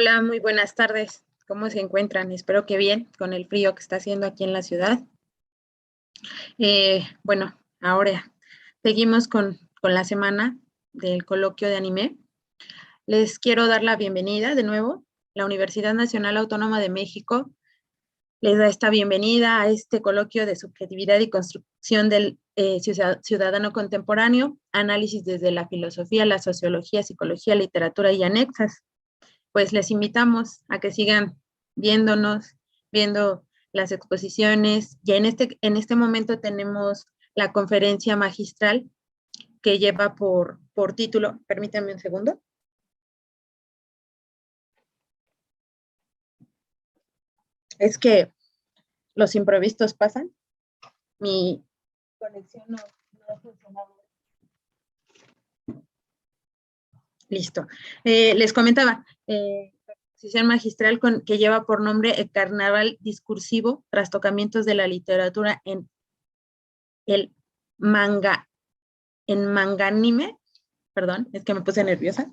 Hola, muy buenas tardes. ¿Cómo se encuentran? Espero que bien, con el frío que está haciendo aquí en la ciudad. Bueno, ahora seguimos con la semana del coloquio de anime. Les quiero dar la bienvenida de nuevo. La Universidad Nacional Autónoma de México les da esta bienvenida a este coloquio de subjetividad y construcción del ciudadano contemporáneo, análisis desde la filosofía, la sociología, psicología, literatura y anexas. Pues les invitamos a que sigan viéndonos, viendo las exposiciones. Ya en este momento tenemos la conferencia magistral que lleva por título, permítanme un segundo. Es que los imprevistos pasan. Mi conexión no funcionaba. Listo. Les comentaba, exposición magistral que lleva por nombre El Carnaval Discursivo, trastocamientos de la literatura en el manga, en manganime, perdón, es que me puse nerviosa,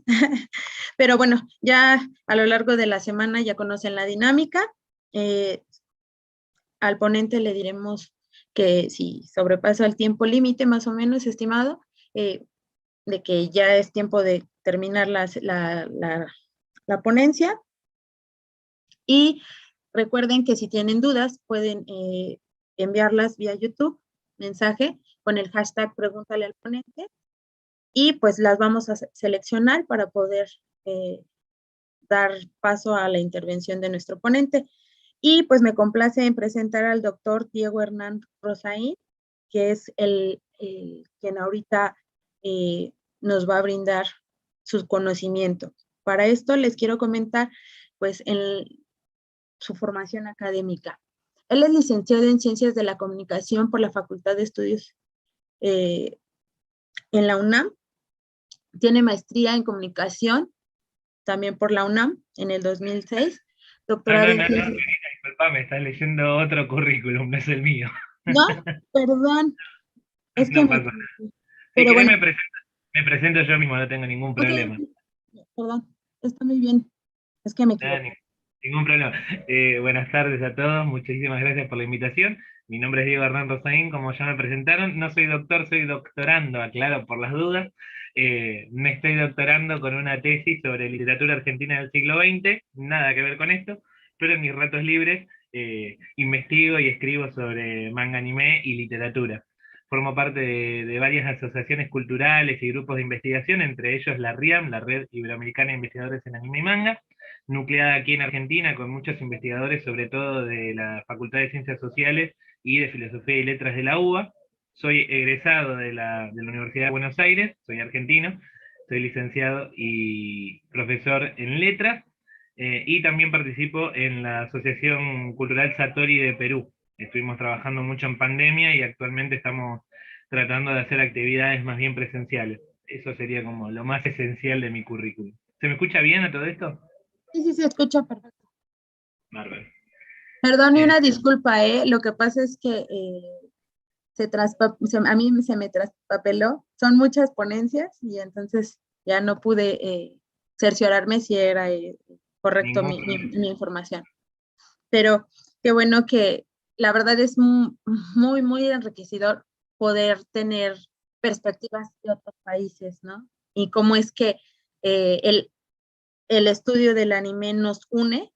pero bueno, ya a lo largo de la semana ya conocen la dinámica. Al ponente le diremos que si sobrepasa el tiempo límite más o menos estimado, de que ya es tiempo de terminar la ponencia. Y recuerden que si tienen dudas pueden enviarlas vía YouTube, mensaje con el hashtag pregúntale al ponente, y pues las vamos a seleccionar para poder dar paso a la intervención de nuestro ponente. Y pues me complace en presentar al doctor Diego Hernán Rosaín, que es quien ahorita nos va a brindar su conocimiento. Para esto les quiero comentar pues en su formación académica. Él es licenciado en Ciencias de la Comunicación por la Facultad de Estudios en la UNAM. Tiene maestría en Comunicación también por la UNAM en el 2006. Doctorado en No, disculpame, estás leyendo otro currículum, no es el mío. No, perdón, es que No pasa nada. Si pero querés bueno, me presento yo mismo, no tengo ningún ok, problema. perdón, está muy bien, es que me Nada, equivoqué. ningún problema. Buenas tardes a todos, muchísimas gracias por la invitación. Mi nombre es Diego Hernán Rosaín, como ya me presentaron. No soy doctor, soy doctorando, aclaro por las dudas. Me estoy doctorando con una tesis sobre literatura argentina del siglo XX, nada que ver con esto, pero en mis ratos libres investigo y escribo sobre manga, anime y literatura. Formo parte de varias asociaciones culturales y grupos de investigación, entre ellos la RIAM, la Red Iberoamericana de Investigadores en Anime y Manga, nucleada aquí en Argentina, con muchos investigadores, sobre todo de la Facultad de Ciencias Sociales y de Filosofía y Letras de la UBA. Soy egresado de la Universidad de Buenos Aires, soy argentino, soy licenciado y profesor en letras, y también participo en la Asociación Cultural Satori de Perú. Estuvimos trabajando mucho en pandemia y actualmente estamos tratando de hacer actividades más bien presenciales. Eso sería como lo más esencial de mi currículum. ¿Se me escucha bien a todo esto? Sí, sí, se escucha perfecto. Bárbaro. Perdón y Eh, una disculpa, lo que pasa es que a mí se me traspapeló, son muchas ponencias y entonces ya no pude cerciorarme si era correcto Ningún mi información. Pero qué bueno que la verdad es muy, muy enriquecedor poder tener perspectivas de otros países, ¿no? Y cómo es que eh, el, el estudio del anime nos une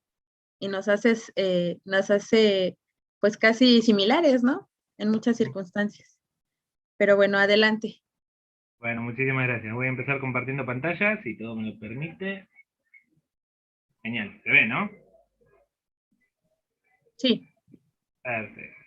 y nos hace pues casi similares, ¿no? En muchas problema. circunstancias. Pero bueno, adelante. Bueno, muchísimas gracias. Voy a empezar compartiendo pantalla, si todo me lo permite. Genial, se ve, ¿no? Sí. Perfecto.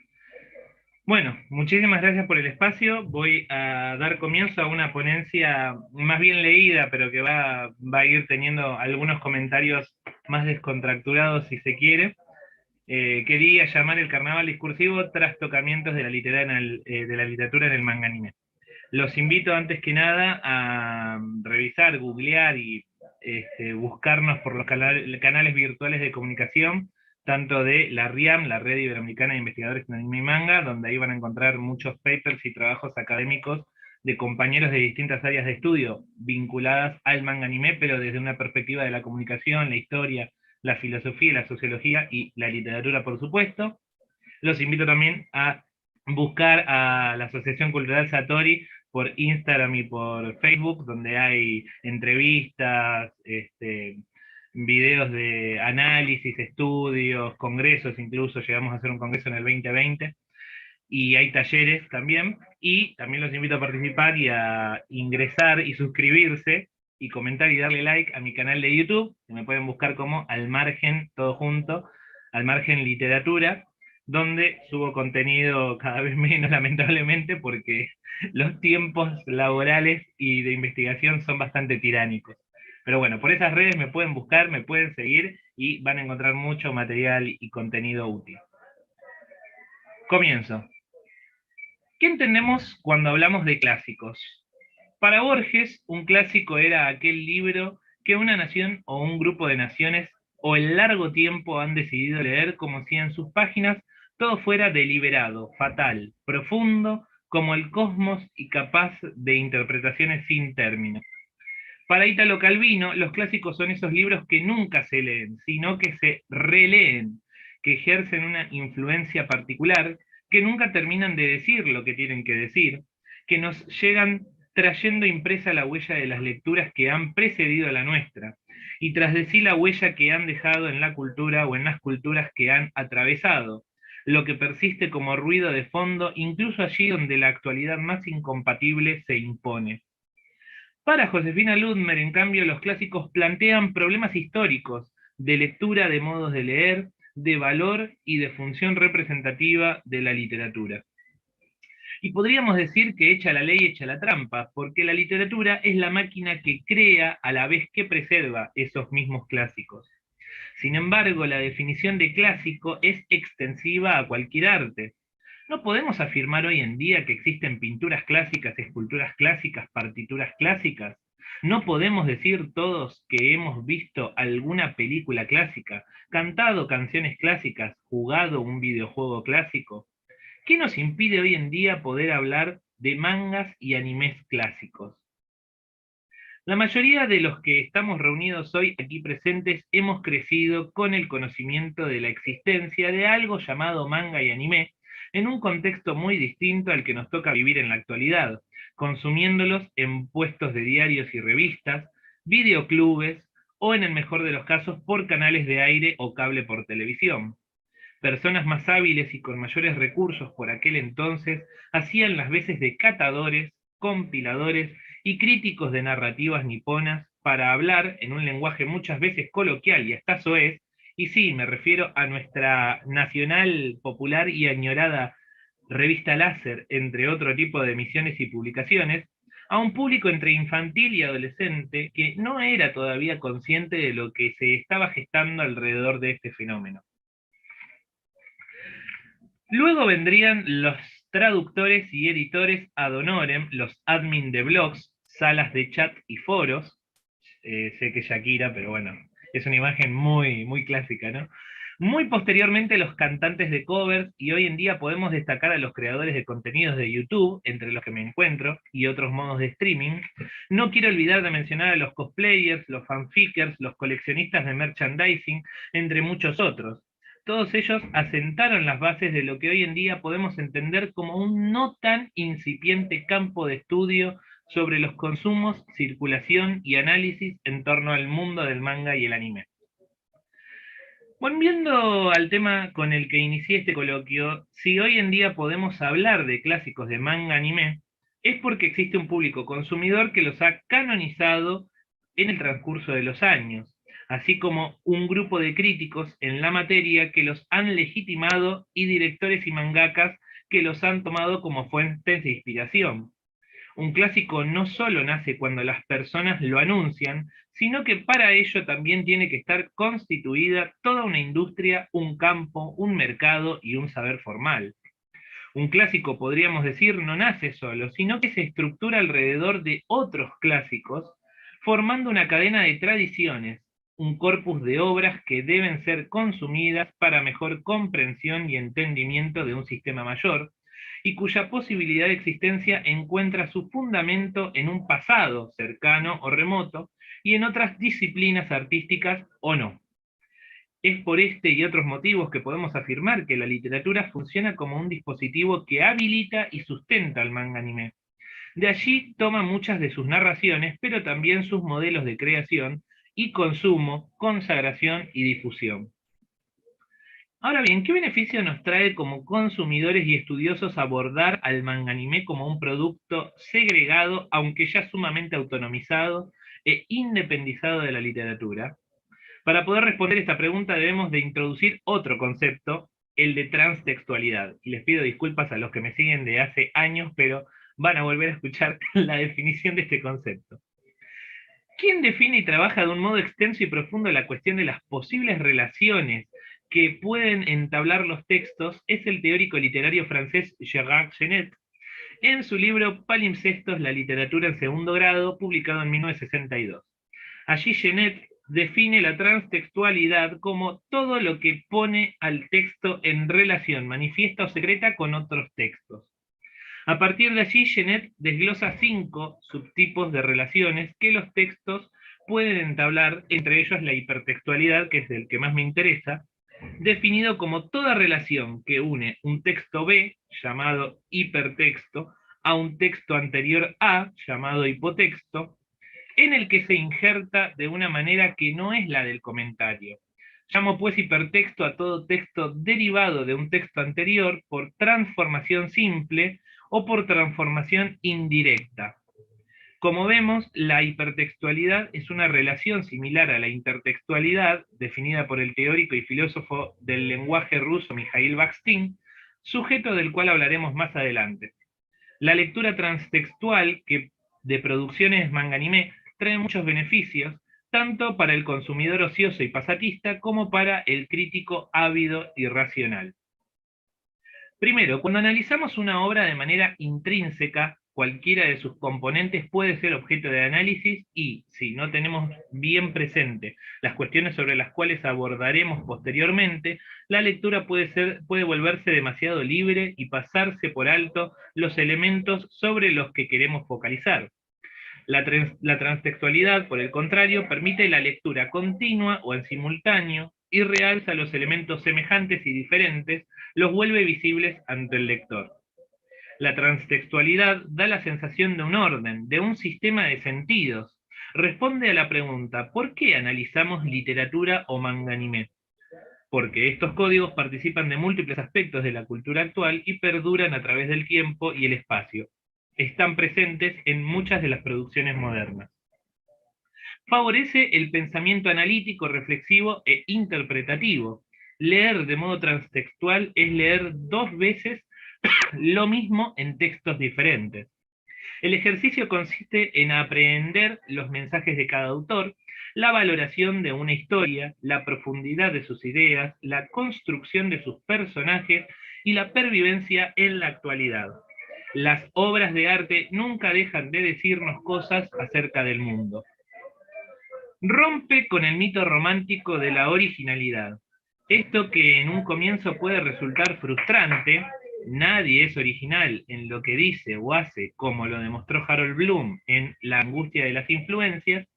Bueno, muchísimas gracias por el espacio. Voy a dar comienzo a una ponencia más bien leída, pero que va a ir teniendo algunos comentarios más descontracturados, si se quiere. Quería llamar el carnaval discursivo trastocamientos de la literatura en el manga anime. Los invito antes que nada a revisar, googlear y buscarnos por los canales virtuales de comunicación, tanto de la RIAM, la Red Iberoamericana de Investigadores en Anime y Manga, donde ahí van a encontrar muchos papers y trabajos académicos de compañeros de distintas áreas de estudio vinculadas al manga anime, pero desde una perspectiva de la comunicación, la historia, la filosofía, la sociología y la literatura, por supuesto. Los invito también a buscar a la Asociación Cultural Satori por Instagram y por Facebook, donde hay entrevistas, videos de análisis, estudios, congresos, incluso llegamos a hacer un congreso en el 2020, y hay talleres también, y también los invito a participar y a ingresar y suscribirse y comentar y darle like a mi canal de YouTube, que me pueden buscar como Al Margen, todo junto, Al Margen Literatura, donde subo contenido cada vez menos, lamentablemente, porque los tiempos laborales y de investigación son bastante tiránicos. Pero bueno, por esas redes me pueden buscar, me pueden seguir y van a encontrar mucho material y contenido útil. Comienzo. ¿Qué entendemos cuando hablamos de clásicos? Para Borges, un clásico era aquel libro que una nación o un grupo de naciones o el largo tiempo han decidido leer como si en sus páginas todo fuera deliberado, fatal, profundo, como el cosmos y capaz de interpretaciones sin término. Para Italo Calvino, los clásicos son esos libros que nunca se leen, sino que se releen, que ejercen una influencia particular, que nunca terminan de decir lo que tienen que decir, que nos llegan trayendo impresa la huella de las lecturas que han precedido a la nuestra, y tras de sí la huella que han dejado en la cultura o en las culturas que han atravesado, lo que persiste como ruido de fondo, incluso allí donde la actualidad más incompatible se impone. Para Josefina Ludmer, en cambio, los clásicos plantean problemas históricos, de lectura, de modos de leer, de valor y de función representativa de la literatura. Y podríamos decir que echa la ley, echa la trampa, porque la literatura es la máquina que crea a la vez que preserva esos mismos clásicos. Sin embargo, la definición de clásico es extensiva a cualquier arte. No podemos afirmar hoy en día que existen pinturas clásicas, esculturas clásicas, partituras clásicas. No podemos decir todos que hemos visto alguna película clásica, cantado canciones clásicas, jugado un videojuego clásico. ¿Qué nos impide hoy en día poder hablar de mangas y animes clásicos? La mayoría de los que estamos reunidos hoy aquí presentes hemos crecido con el conocimiento de la existencia de algo llamado manga y anime, en un contexto muy distinto al que nos toca vivir en la actualidad, consumiéndolos en puestos de diarios y revistas, videoclubes o, en el mejor de los casos, por canales de aire o cable por televisión. Personas más hábiles y con mayores recursos por aquel entonces hacían las veces de catadores, compiladores y críticos de narrativas niponas para hablar en un lenguaje muchas veces coloquial y hasta soez, y sí, me refiero a nuestra nacional, popular y añorada revista Láser, entre otro tipo de emisiones y publicaciones, a un público entre infantil y adolescente que no era todavía consciente de lo que se estaba gestando alrededor de este fenómeno. Luego vendrían los traductores y editores ad honorem, los admin de blogs, salas de chat y foros. Sé que Shakira, pero bueno, es una imagen muy, muy clásica, ¿no? Muy posteriormente los cantantes de covers, y hoy en día podemos destacar a los creadores de contenidos de YouTube, entre los que me encuentro, y otros modos de streaming. No quiero olvidar de mencionar a los cosplayers, los fanfickers, los coleccionistas de merchandising, entre muchos otros. Todos ellos asentaron las bases de lo que hoy en día podemos entender como un no tan incipiente campo de estudio sobre los consumos, circulación y análisis en torno al mundo del manga y el anime. Volviendo al tema con el que inicié este coloquio, si hoy en día podemos hablar de clásicos de manga anime, es porque existe un público consumidor que los ha canonizado en el transcurso de los años, así como un grupo de críticos en la materia que los han legitimado y directores y mangakas que los han tomado como fuentes de inspiración. Un clásico no solo nace cuando las personas lo anuncian, sino que para ello también tiene que estar constituida toda una industria, un campo, un mercado y un saber formal. Un clásico, podríamos decir, no nace solo, sino que se estructura alrededor de otros clásicos, formando una cadena de tradiciones, un corpus de obras que deben ser consumidas para mejor comprensión y entendimiento de un sistema mayor, y cuya posibilidad de existencia encuentra su fundamento en un pasado cercano o remoto, y en otras disciplinas artísticas o no. Es por este y otros motivos que podemos afirmar que la literatura funciona como un dispositivo que habilita y sustenta al manga anime. De allí toma muchas de sus narraciones, pero también sus modelos de creación y consumo, consagración y difusión. Ahora bien, ¿qué beneficio nos trae como consumidores y estudiosos abordar al manga anime como un producto segregado, aunque ya sumamente autonomizado e independizado de la literatura? Para poder responder esta pregunta debemos de introducir otro concepto, el de transtextualidad. Y les pido disculpas a los que me siguen de hace años, pero van a volver a escuchar la definición de este concepto. ¿Quién define y trabaja de un modo extenso y profundo la cuestión de las posibles relaciones que pueden entablar los textos? Es el teórico literario francés Gérard Genette, en su libro Palimpsestos, la literatura en segundo grado, publicado en 1962. Allí Genette define la transtextualidad como todo lo que pone al texto en relación manifiesta o secreta con otros textos. A partir de allí, Genette desglosa 5 subtipos de relaciones que los textos pueden entablar, entre ellos la hipertextualidad, que es el que más me interesa, definido como toda relación que une un texto B, llamado hipertexto, a un texto anterior A, llamado hipotexto, en el que se injerta de una manera que no es la del comentario. Llamo pues hipertexto a todo texto derivado de un texto anterior por transformación simple o por transformación indirecta. Como vemos, la hipertextualidad es una relación similar a la intertextualidad, definida por el teórico y filósofo del lenguaje ruso Mikhail Bakhtin, sujeto del cual hablaremos más adelante. La lectura transtextual de producciones manga anime trae muchos beneficios, tanto para el consumidor ocioso y pasatista como para el crítico ávido y racional. Primero, cuando analizamos una obra de manera intrínseca, cualquiera de sus componentes puede ser objeto de análisis y, si no tenemos bien presente las cuestiones sobre las cuales abordaremos posteriormente, la lectura puede volverse demasiado libre y pasarse por alto los elementos sobre los que queremos focalizar. La transtextualidad, por el contrario, permite la lectura continua o en simultáneo y realza los elementos semejantes y diferentes, los vuelve visibles ante el lector. La transtextualidad da la sensación de un orden, de un sistema de sentidos. Responde a la pregunta, ¿por qué analizamos literatura o manga anime? Porque estos códigos participan de múltiples aspectos de la cultura actual y perduran a través del tiempo y el espacio. Están presentes en muchas de las producciones modernas. Favorece el pensamiento analítico, reflexivo e interpretativo. Leer de modo transtextual es leer 2 veces lo mismo en textos diferentes. El ejercicio consiste en aprehender los mensajes de cada autor, la valoración de una historia, la profundidad de sus ideas, la construcción de sus personajes y la pervivencia en la actualidad. Las obras de arte nunca dejan de decirnos cosas acerca del mundo. Rompe con el mito romántico de la originalidad. Esto que en un comienzo puede resultar frustrante, nadie es original en lo que dice o hace, como lo demostró Harold Bloom en La angustia de las influencias,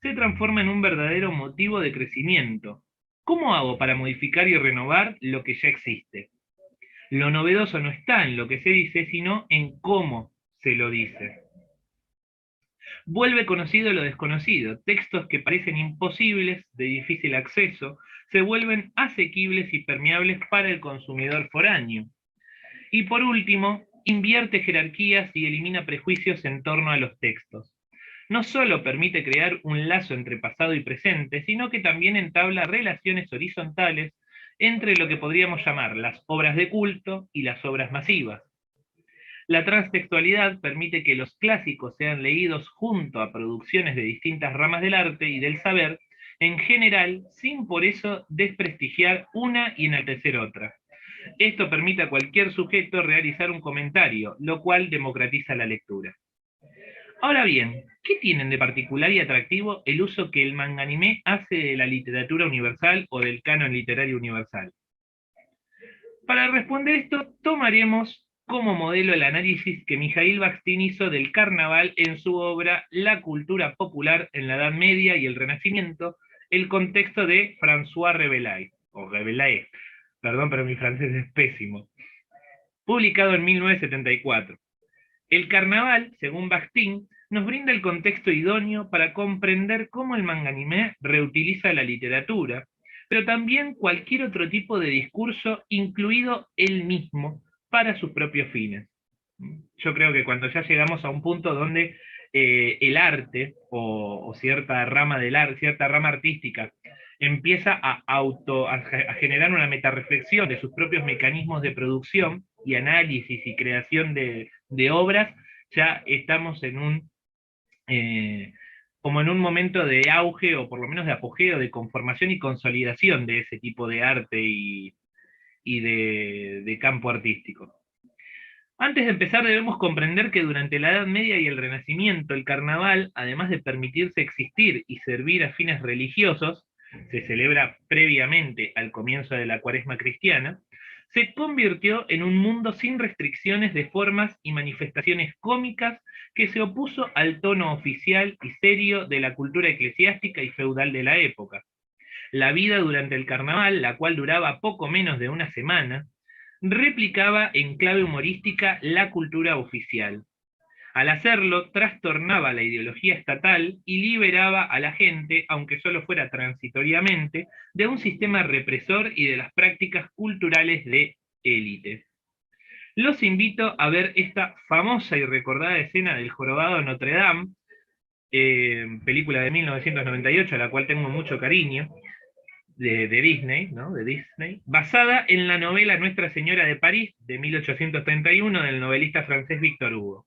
se transforma en un verdadero motivo de crecimiento. ¿Cómo hago para modificar y renovar lo que ya existe? Lo novedoso no está en lo que se dice, sino en cómo se lo dice. Vuelve conocido lo desconocido. Textos que parecen imposibles, de difícil acceso, se vuelven asequibles y permeables para el consumidor foráneo. Y por último, invierte jerarquías y elimina prejuicios en torno a los textos. No solo permite crear un lazo entre pasado y presente, sino que también entabla relaciones horizontales entre lo que podríamos llamar las obras de culto y las obras masivas. La transtextualidad permite que los clásicos sean leídos junto a producciones de distintas ramas del arte y del saber, en general, sin por eso desprestigiar una y enaltecer otra. Esto permite a cualquier sujeto realizar un comentario, lo cual democratiza la lectura. Ahora bien, ¿qué tienen de particular y atractivo el uso que el manga anime hace de la literatura universal o del canon literario universal? Para responder esto, tomaremos como modelo el análisis que Mijaíl Bakhtin hizo del carnaval en su obra La cultura popular en la Edad Media y el Renacimiento, el contexto de François Rabelais, o Rabelais, perdón, pero mi francés es pésimo, publicado en 1974. El carnaval, según Bakhtin, nos brinda el contexto idóneo para comprender cómo el manganimé reutiliza la literatura, pero también cualquier otro tipo de discurso, incluido él mismo, para sus propios fines. Yo creo que cuando ya llegamos a un punto donde el arte o cierta rama del arte, cierta rama artística, empieza a generar una metarreflexión de sus propios mecanismos de producción y análisis y creación de obras, ya estamos en como en un momento de auge, o por lo menos de apogeo, de conformación y consolidación de ese tipo de arte y de campo artístico. Antes de empezar debemos comprender que durante la Edad Media y el Renacimiento el carnaval, además de permitirse existir y servir a fines religiosos, se celebra previamente al comienzo de la Cuaresma cristiana, se convirtió en un mundo sin restricciones de formas y manifestaciones cómicas que se opuso al tono oficial y serio de la cultura eclesiástica y feudal de la época. La vida durante el carnaval, la cual duraba poco menos de una semana, replicaba en clave humorística la cultura oficial. Al hacerlo, trastornaba la ideología estatal y liberaba a la gente, aunque solo fuera transitoriamente, de un sistema represor y de las prácticas culturales de élite. Los invito a ver esta famosa y recordada escena del jorobado de Notre Dame, película de 1998, a la cual tengo mucho cariño, de Disney, ¿no? De Disney, basada en la novela Nuestra Señora de París, de 1831, del novelista francés Victor Hugo.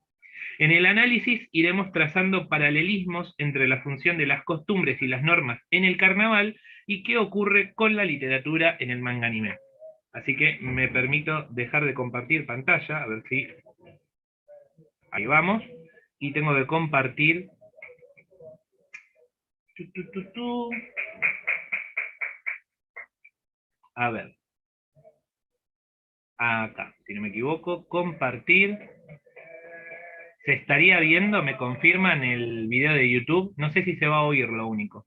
En el análisis iremos trazando paralelismos entre la función de las costumbres y las normas en el carnaval y qué ocurre con la literatura en el manga anime. Así que me permito dejar de compartir pantalla, a ver si... Ahí vamos. Y tengo que compartir... A ver. Acá, si no me equivoco, compartir. Se estaría viendo, me confirman el video de YouTube. No sé si se va a oír, lo único.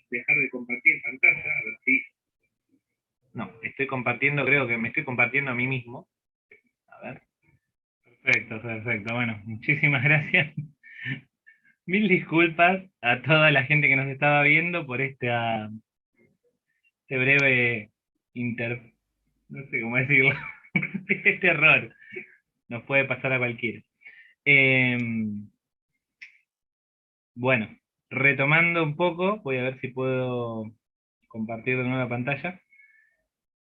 Dejar de compartir pantalla, a ver si... No, estoy compartiendo, creo que me estoy compartiendo a mí mismo. A ver. Perfecto, perfecto. Bueno, muchísimas gracias. Mil disculpas a toda la gente que nos estaba viendo por este breve no sé cómo decirlo, este error. Nos puede pasar a cualquiera. Bueno, retomando un poco, voy a ver si puedo compartir de nuevo la pantalla.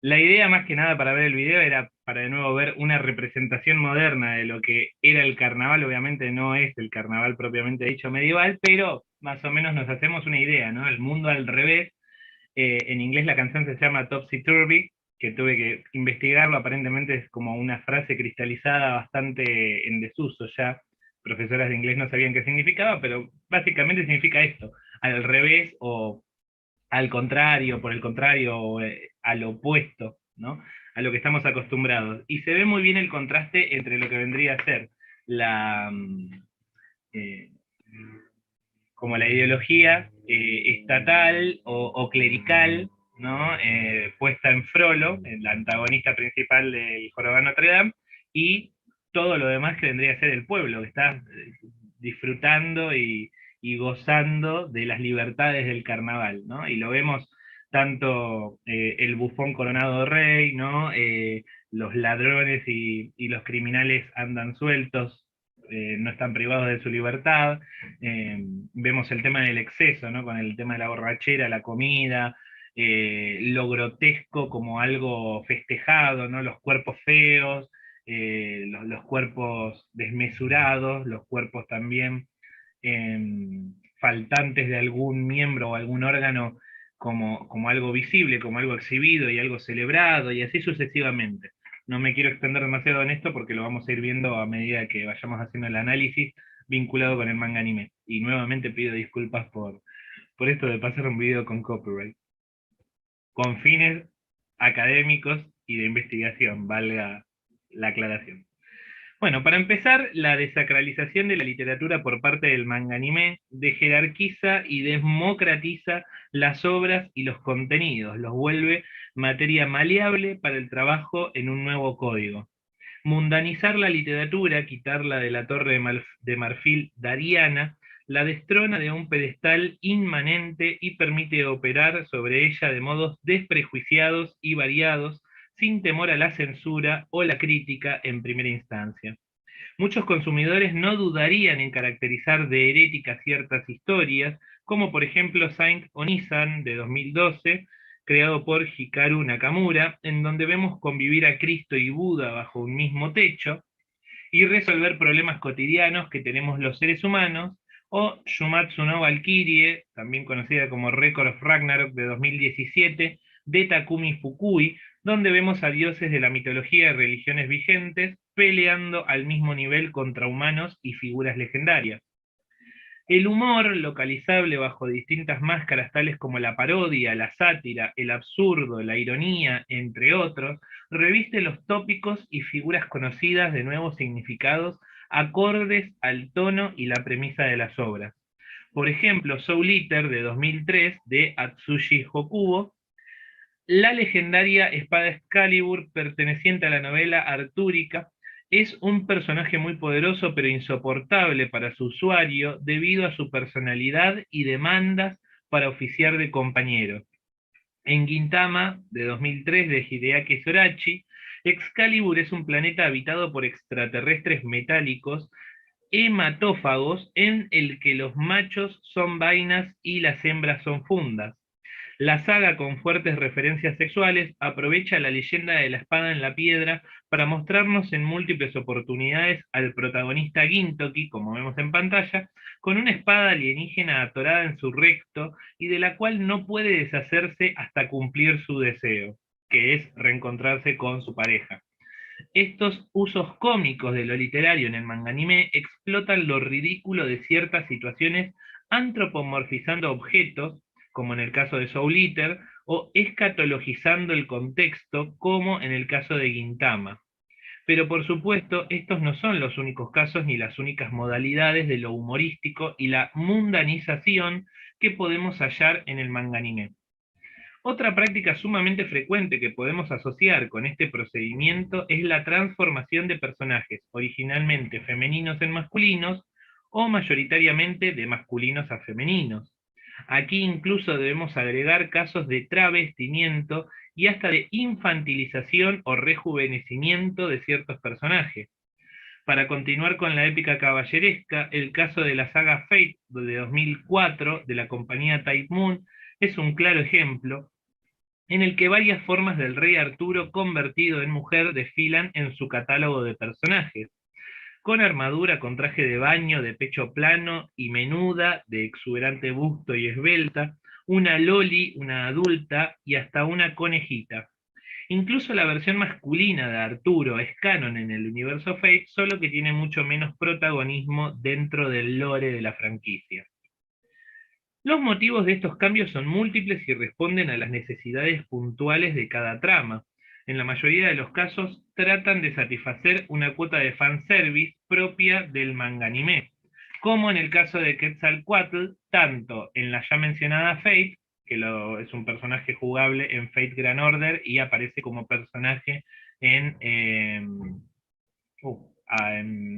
La idea más que nada para ver el video era para de nuevo ver una representación moderna de lo que era el carnaval. Obviamente no es el carnaval propiamente dicho medieval, pero más o menos nos hacemos una idea, ¿no? El mundo al revés. En inglés la canción se llama Topsy Turvy, que tuve que investigarlo, aparentemente es como una frase cristalizada bastante en desuso ya. Profesoras de inglés no sabían qué significaba, pero básicamente significa esto, al revés o al contrario, por el contrario, o, al opuesto, ¿no? A lo que estamos acostumbrados. Y se ve muy bien el contraste entre lo que vendría a ser la, eh, como la ideología estatal o clerical, ¿no? Puesta en Frollo, el antagonista principal del Jorobado de Notre Dame, y todo lo demás que vendría a ser el pueblo, que está disfrutando y gozando de las libertades del carnaval, ¿no? Y lo vemos tanto el bufón coronado de rey, ¿no? Los ladrones y los criminales andan sueltos, no están privados de su libertad. Vemos el tema del exceso, ¿no? Con el tema de la borrachera, la comida, lo grotesco como algo festejado, ¿no? Los cuerpos feos, los cuerpos desmesurados, los cuerpos también faltantes de algún miembro o algún órgano como algo visible, como algo exhibido y algo celebrado, y así sucesivamente. No me quiero extender demasiado en esto porque lo vamos a ir viendo a medida que vayamos haciendo el análisis vinculado con el manga anime. Y nuevamente pido disculpas por esto de pasar un video con copyright. Con fines académicos y de investigación, valga la aclaración. Bueno, para empezar, la desacralización de la literatura por parte del manga anime dejerarquiza y democratiza las obras y los contenidos, los vuelve materia maleable para el trabajo en un nuevo código. Mundanizar la literatura, quitarla de la torre de marfil dariana, la destrona de un pedestal inmanente y permite operar sobre ella de modos desprejuiciados y variados, sin temor a la censura o la crítica en primera instancia. Muchos consumidores no dudarían en caracterizar de heréticas ciertas historias, como por ejemplo Saint Onisan de 2012, creado por Hikaru Nakamura, en donde vemos convivir a Cristo y Buda bajo un mismo techo y resolver problemas cotidianos que tenemos los seres humanos, o Shumatsu no Valkyrie, también conocida como Record of Ragnarok de 2017, de Takumi Fukui, donde vemos a dioses de la mitología y religiones vigentes peleando al mismo nivel contra humanos y figuras legendarias. El humor, localizable bajo distintas máscaras tales como la parodia, la sátira, el absurdo, la ironía, entre otros, reviste los tópicos y figuras conocidas de nuevos significados acordes al tono y la premisa de las obras. Por ejemplo, Soul Eater de 2003 de Atsushi Hokubo, la legendaria espada Excalibur perteneciente a la novela artúrica es un personaje muy poderoso pero insoportable para su usuario debido a su personalidad y demandas para oficiar de compañero. En Gintama, de 2003, de Hideaki Sorachi, Excalibur es un planeta habitado por extraterrestres metálicos hematófagos en el que los machos son vainas y las hembras son fundas. La saga, con fuertes referencias sexuales, aprovecha la leyenda de la espada en la piedra para mostrarnos en múltiples oportunidades al protagonista Gintoki, como vemos en pantalla, con una espada alienígena atorada en su recto y de la cual no puede deshacerse hasta cumplir su deseo, que es reencontrarse con su pareja. Estos usos cómicos de lo literario en el manga anime explotan lo ridículo de ciertas situaciones antropomorfizando objetos, como en el caso de Soul Eater, o escatologizando el contexto, como en el caso de Gintama. Pero por supuesto, estos no son los únicos casos ni las únicas modalidades de lo humorístico y la mundanización que podemos hallar en el manga anime. Otra práctica sumamente frecuente que podemos asociar con este procedimiento es la transformación de personajes, originalmente femeninos en masculinos, o mayoritariamente de masculinos a femeninos. Aquí incluso debemos agregar casos de travestimiento y hasta de infantilización o rejuvenecimiento de ciertos personajes. Para continuar con la épica caballeresca, el caso de la saga Fate de 2004 de la compañía Type Moon es un claro ejemplo, en el que varias formas del rey Arturo convertido en mujer desfilan en su catálogo de personajes, con armadura, con traje de baño, de pecho plano y menuda, de exuberante busto y esbelta, una loli, una adulta y hasta una conejita. Incluso la versión masculina de Arturo es canon en el universo Fate, solo que tiene mucho menos protagonismo dentro del lore de la franquicia. Los motivos de estos cambios son múltiples y responden a las necesidades puntuales de cada trama. En la mayoría de los casos tratan de satisfacer una cuota de fanservice propia del manga anime, como en el caso de Quetzalcoatl, tanto en la ya mencionada Fate, que es un personaje jugable en Fate Grand Order y aparece como personaje no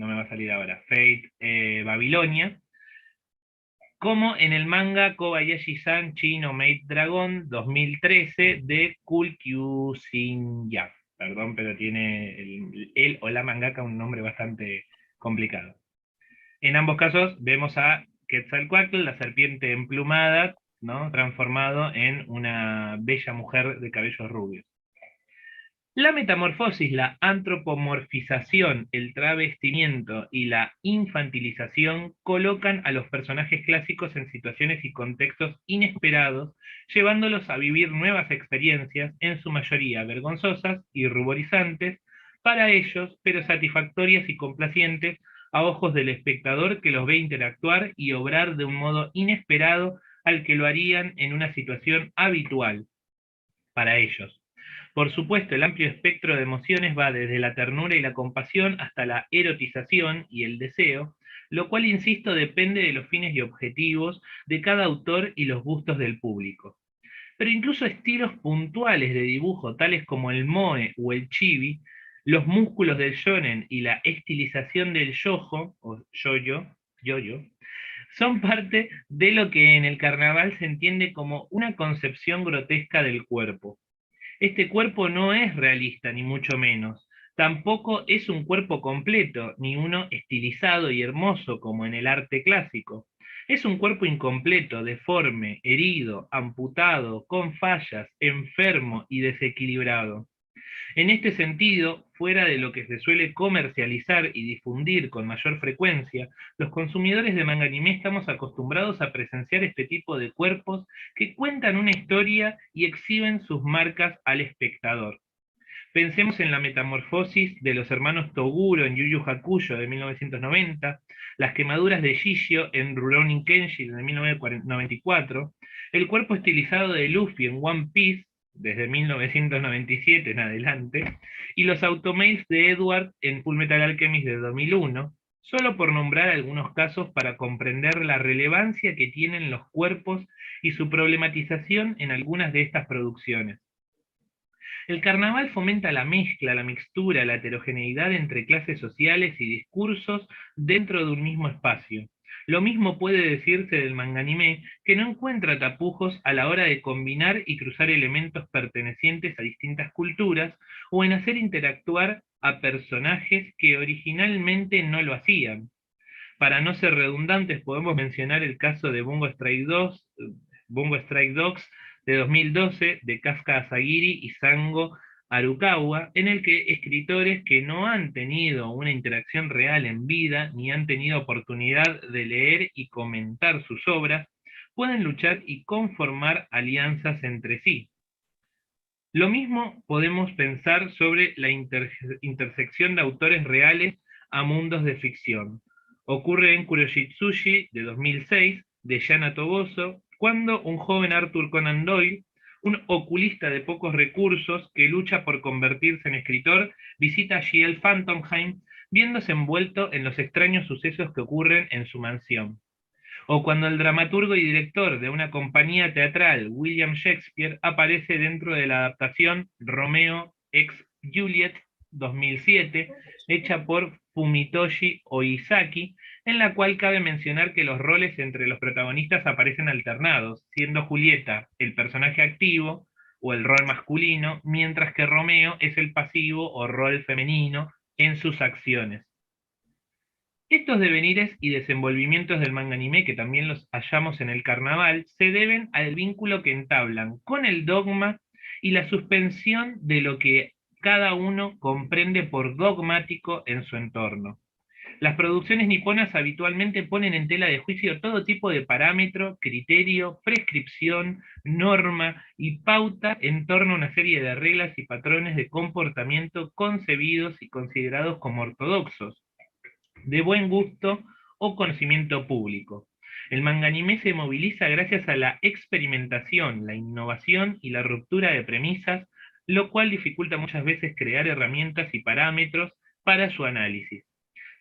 me va a salir ahora, Fate Babilonia, como en el manga Kobayashi-san Chino Maid Dragon 2013 de Kul-Kyu-Sin-Ya. Perdón, pero tiene él o la mangaka un nombre bastante complicado. En ambos casos vemos a Quetzalcoatl, la serpiente emplumada, ¿no?, transformado en una bella mujer de cabellos rubios. La metamorfosis, la antropomorfización, el travestimiento y la infantilización colocan a los personajes clásicos en situaciones y contextos inesperados, llevándolos a vivir nuevas experiencias, en su mayoría vergonzosas y ruborizantes, para ellos, pero satisfactorias y complacientes a ojos del espectador que los ve interactuar y obrar de un modo inesperado al que lo harían en una situación habitual para ellos. Por supuesto, el amplio espectro de emociones va desde la ternura y la compasión hasta la erotización y el deseo, lo cual, insisto, depende de los fines y objetivos de cada autor y los gustos del público. Pero incluso estilos puntuales de dibujo, tales como el moe o el chibi, los músculos del shonen y la estilización del yojo, o yoyo, son parte de lo que en el carnaval se entiende como una concepción grotesca del cuerpo. Este cuerpo no es realista, ni mucho menos. Tampoco es un cuerpo completo, ni uno estilizado y hermoso como en el arte clásico. Es un cuerpo incompleto, deforme, herido, amputado, con fallas, enfermo y desequilibrado. En este sentido, fuera de lo que se suele comercializar y difundir con mayor frecuencia, los consumidores de manga anime estamos acostumbrados a presenciar este tipo de cuerpos que cuentan una historia y exhiben sus marcas al espectador. Pensemos en la metamorfosis de los hermanos Toguro en Yu Yu Hakusho de 1990, las quemaduras de Shishio en Rurouni Kenshin de 1994, el cuerpo estilizado de Luffy en One Piece desde 1997 en adelante, y los automails de Edward en Fullmetal Alchemist de 2001, solo por nombrar algunos casos para comprender la relevancia que tienen los cuerpos y su problematización en algunas de estas producciones. El carnaval fomenta la mezcla, la mixtura, la heterogeneidad entre clases sociales y discursos dentro de un mismo espacio. Lo mismo puede decirse del manga anime, que no encuentra tapujos a la hora de combinar y cruzar elementos pertenecientes a distintas culturas, o en hacer interactuar a personajes que originalmente no lo hacían. Para no ser redundantes, podemos mencionar el caso de Bungo Stray Dogs de 2012, de Kafka Asagiri y Sango Arukawa, en el que escritores que no han tenido una interacción real en vida, ni han tenido oportunidad de leer y comentar sus obras, pueden luchar y conformar alianzas entre sí. Lo mismo podemos pensar sobre la intersección de autores reales a mundos de ficción. Ocurre en Kuroshitsuji de 2006, de Yana Toboso, cuando un joven Arthur Conan Doyle, un oculista de pocos recursos que lucha por convertirse en escritor, visita a G.L. Phantomheim, viéndose envuelto en los extraños sucesos que ocurren en su mansión. O cuando el dramaturgo y director de una compañía teatral, William Shakespeare, aparece dentro de la adaptación Romeo ex Juliet 2007, hecha por Fumitoshi Oizaki, en la cual cabe mencionar que los roles entre los protagonistas aparecen alternados, siendo Julieta el personaje activo o el rol masculino, mientras que Romeo es el pasivo o rol femenino en sus acciones. Estos devenires y desenvolvimientos del manga anime, que también los hallamos en el carnaval, se deben al vínculo que entablan con el dogma y la suspensión de lo que cada uno comprende por dogmático en su entorno. Las producciones niponas habitualmente ponen en tela de juicio todo tipo de parámetro, criterio, prescripción, norma y pauta en torno a una serie de reglas y patrones de comportamiento concebidos y considerados como ortodoxos, de buen gusto o conocimiento público. El manga anime se moviliza gracias a la experimentación, la innovación y la ruptura de premisas, lo cual dificulta muchas veces crear herramientas y parámetros para su análisis.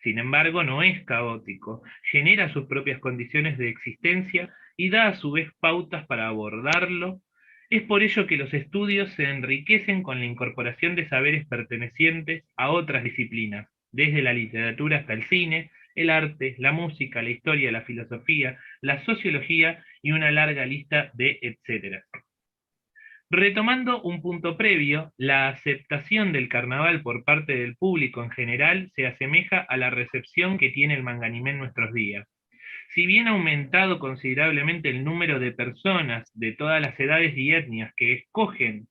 Sin embargo, no es caótico, genera sus propias condiciones de existencia y da a su vez pautas para abordarlo. Es por ello que los estudios se enriquecen con la incorporación de saberes pertenecientes a otras disciplinas, desde la literatura hasta el cine, el arte, la música, la historia, la filosofía, la sociología y una larga lista de etcétera. Retomando un punto previo, la aceptación del carnaval por parte del público en general se asemeja a la recepción que tiene el manga anime en nuestros días. Si bien ha aumentado considerablemente el número de personas de todas las edades y etnias que escogen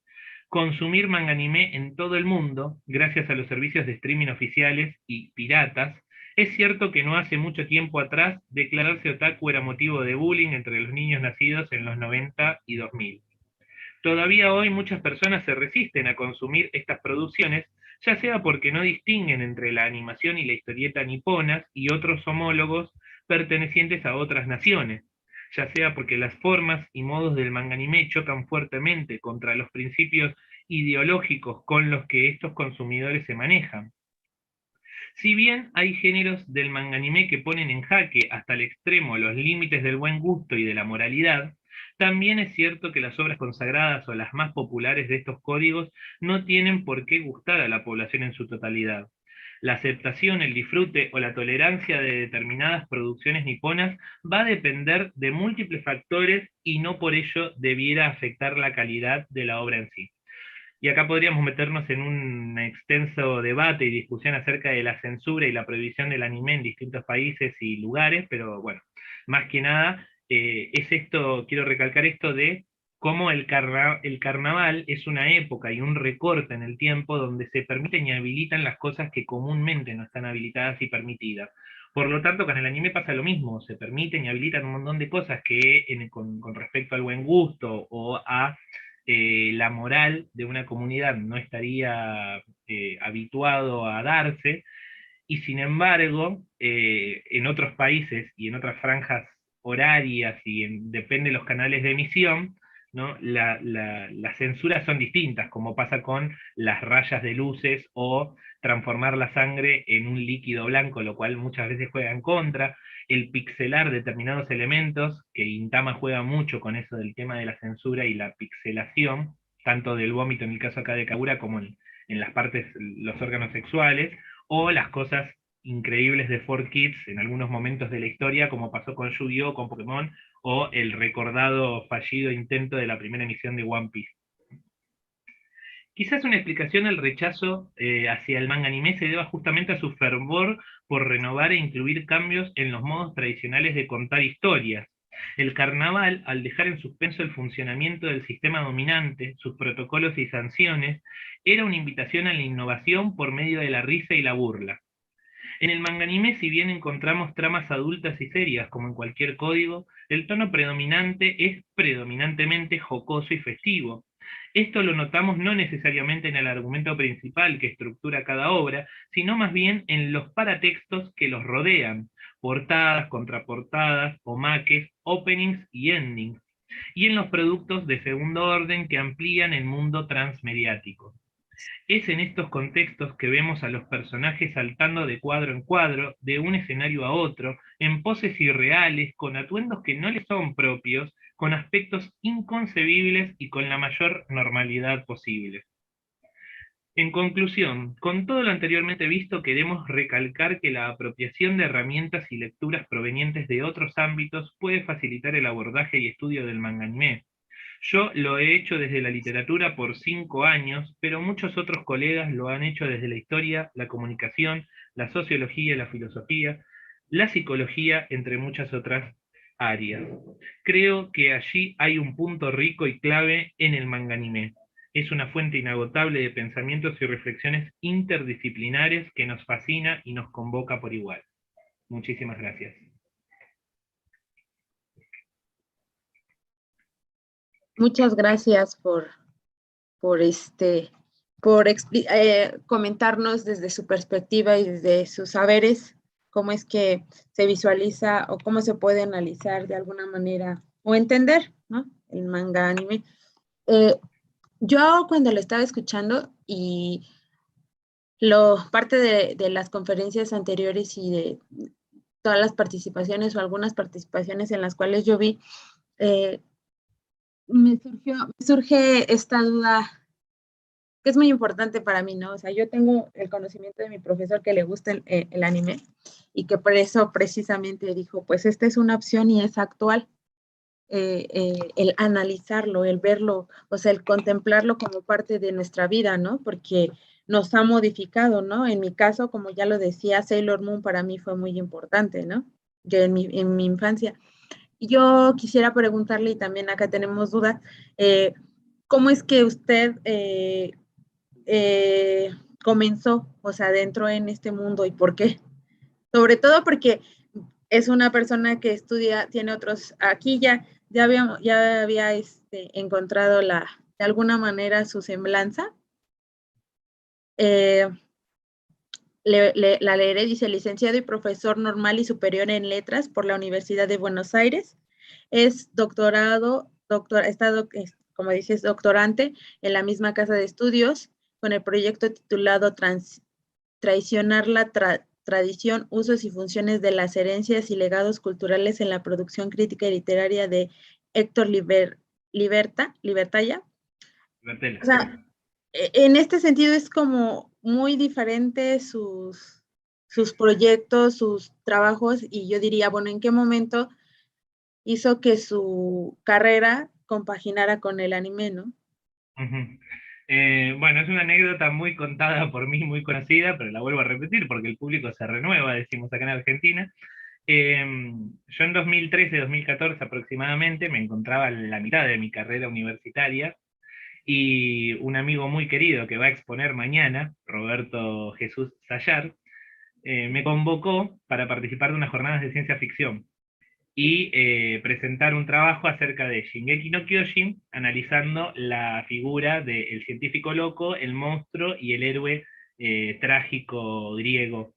consumir manga anime en todo el mundo, gracias a los servicios de streaming oficiales y piratas, es cierto que no hace mucho tiempo atrás declararse otaku era motivo de bullying entre los niños nacidos en los 90 y 2000. Todavía hoy muchas personas se resisten a consumir estas producciones, ya sea porque no distinguen entre la animación y la historieta niponas y otros homólogos pertenecientes a otras naciones, ya sea porque las formas y modos del manga anime chocan fuertemente contra los principios ideológicos con los que estos consumidores se manejan. Si bien hay géneros del manganimé que ponen en jaque hasta el extremo los límites del buen gusto y de la moralidad, también es cierto que las obras consagradas o las más populares de estos códigos no tienen por qué gustar a la población en su totalidad. La aceptación, el disfrute o la tolerancia de determinadas producciones niponas va a depender de múltiples factores y no por ello debiera afectar la calidad de la obra en sí. Y acá podríamos meternos en un extenso debate y discusión acerca de la censura y la prohibición del anime en distintos países y lugares, pero bueno, más que nada es esto, quiero recalcar esto de cómo el carnaval es una época y un recorte en el tiempo donde se permiten y habilitan las cosas que comúnmente no están habilitadas y permitidas. Por lo tanto, con el anime pasa lo mismo, se permiten y habilitan un montón de cosas que con respecto al buen gusto o a la moral de una comunidad no estaría habituado a darse, y sin embargo, en otros países y en otras franjas horarias, y depende de los canales de emisión, ¿no? Las censuras son distintas, como pasa con las rayas de luces o transformar la sangre en un líquido blanco, lo cual muchas veces juega en contra, el pixelar determinados elementos, que Intama juega mucho con eso del tema de la censura y la pixelación, tanto del vómito en el caso acá de Kagura como en las partes, los órganos sexuales, o las cosas increíbles de 4Kids en algunos momentos de la historia, como pasó con Yu-Gi-Oh!, con Pokémon, o el recordado fallido intento de la primera emisión de One Piece. Quizás una explicación al rechazo hacia el manga anime se deba justamente a su fervor por renovar e incluir cambios en los modos tradicionales de contar historias. El carnaval, al dejar en suspenso el funcionamiento del sistema dominante, sus protocolos y sanciones, era una invitación a la innovación por medio de la risa y la burla. En el manga anime, si bien encontramos tramas adultas y serias como en cualquier código, el tono predominante es predominantemente jocoso y festivo. Esto lo notamos no necesariamente en el argumento principal que estructura cada obra, sino más bien en los paratextos que los rodean, portadas, contraportadas, omakes, openings y endings, y en los productos de segundo orden que amplían el mundo transmediático. Es en estos contextos que vemos a los personajes saltando de cuadro en cuadro, de un escenario a otro, en poses irreales, con atuendos que no les son propios, con aspectos inconcebibles y con la mayor normalidad posible. En conclusión, con todo lo anteriormente visto, queremos recalcar que la apropiación de herramientas y lecturas provenientes de otros ámbitos puede facilitar el abordaje y estudio del manga anime. Yo lo he hecho desde la literatura por 5 años, pero muchos otros colegas lo han hecho desde la historia, la comunicación, la sociología, la filosofía, la psicología, entre muchas otras áreas. Creo que allí hay un punto rico y clave en el manga anime. Es una fuente inagotable de pensamientos y reflexiones interdisciplinares que nos fascina y nos convoca por igual. Muchísimas gracias. Muchas gracias por comentarnos desde su perspectiva y desde sus saberes cómo es que se visualiza o cómo se puede analizar de alguna manera o entender, ¿no?, el manga anime. Yo cuando lo estaba escuchando y parte de las conferencias anteriores y de todas las participaciones o algunas participaciones en las cuales yo vi, me surge esta duda que es muy importante para mí, ¿no? O sea, yo tengo el conocimiento de mi profesor que le gusta el anime y que por eso precisamente dijo, pues esta es una opción y es actual. El analizarlo, el verlo, o sea, el contemplarlo como parte de nuestra vida, ¿no? Porque nos ha modificado, ¿no? En mi caso, como ya lo decía, Sailor Moon para mí fue muy importante, ¿no? Yo en mi infancia. Y yo quisiera preguntarle, y también acá tenemos dudas, ¿cómo es que usted comenzó, o sea, dentro en este mundo y por qué? Sobre todo porque es una persona que estudia, tiene otros, aquí ya había encontrado de alguna manera su semblanza. La leeré, dice, licenciado y profesor normal y superior en letras por la Universidad de Buenos Aires. Es como dices, doctorante en la misma casa de estudios, con el proyecto titulado Traicionar la tradición, usos y funciones de las herencias y legados culturales en la producción crítica y literaria de Héctor Libertalla. O sea, en este sentido es como muy diferente sus proyectos, sus trabajos, y yo diría, bueno, ¿en qué momento hizo que su carrera compaginara con el anime, no? Bueno, es una anécdota muy contada por mí, muy conocida, pero la vuelvo a repetir porque el público se renueva, decimos acá en Argentina. Yo en 2013-2014 aproximadamente me encontraba en la mitad de mi carrera universitaria y un amigo muy querido que va a exponer mañana, Roberto Jesús Sayar, me convocó para participar de unas jornadas de ciencia ficción y presentar un trabajo acerca de Shingeki no Kyojin, analizando la figura del científico loco, el monstruo y el héroe trágico griego,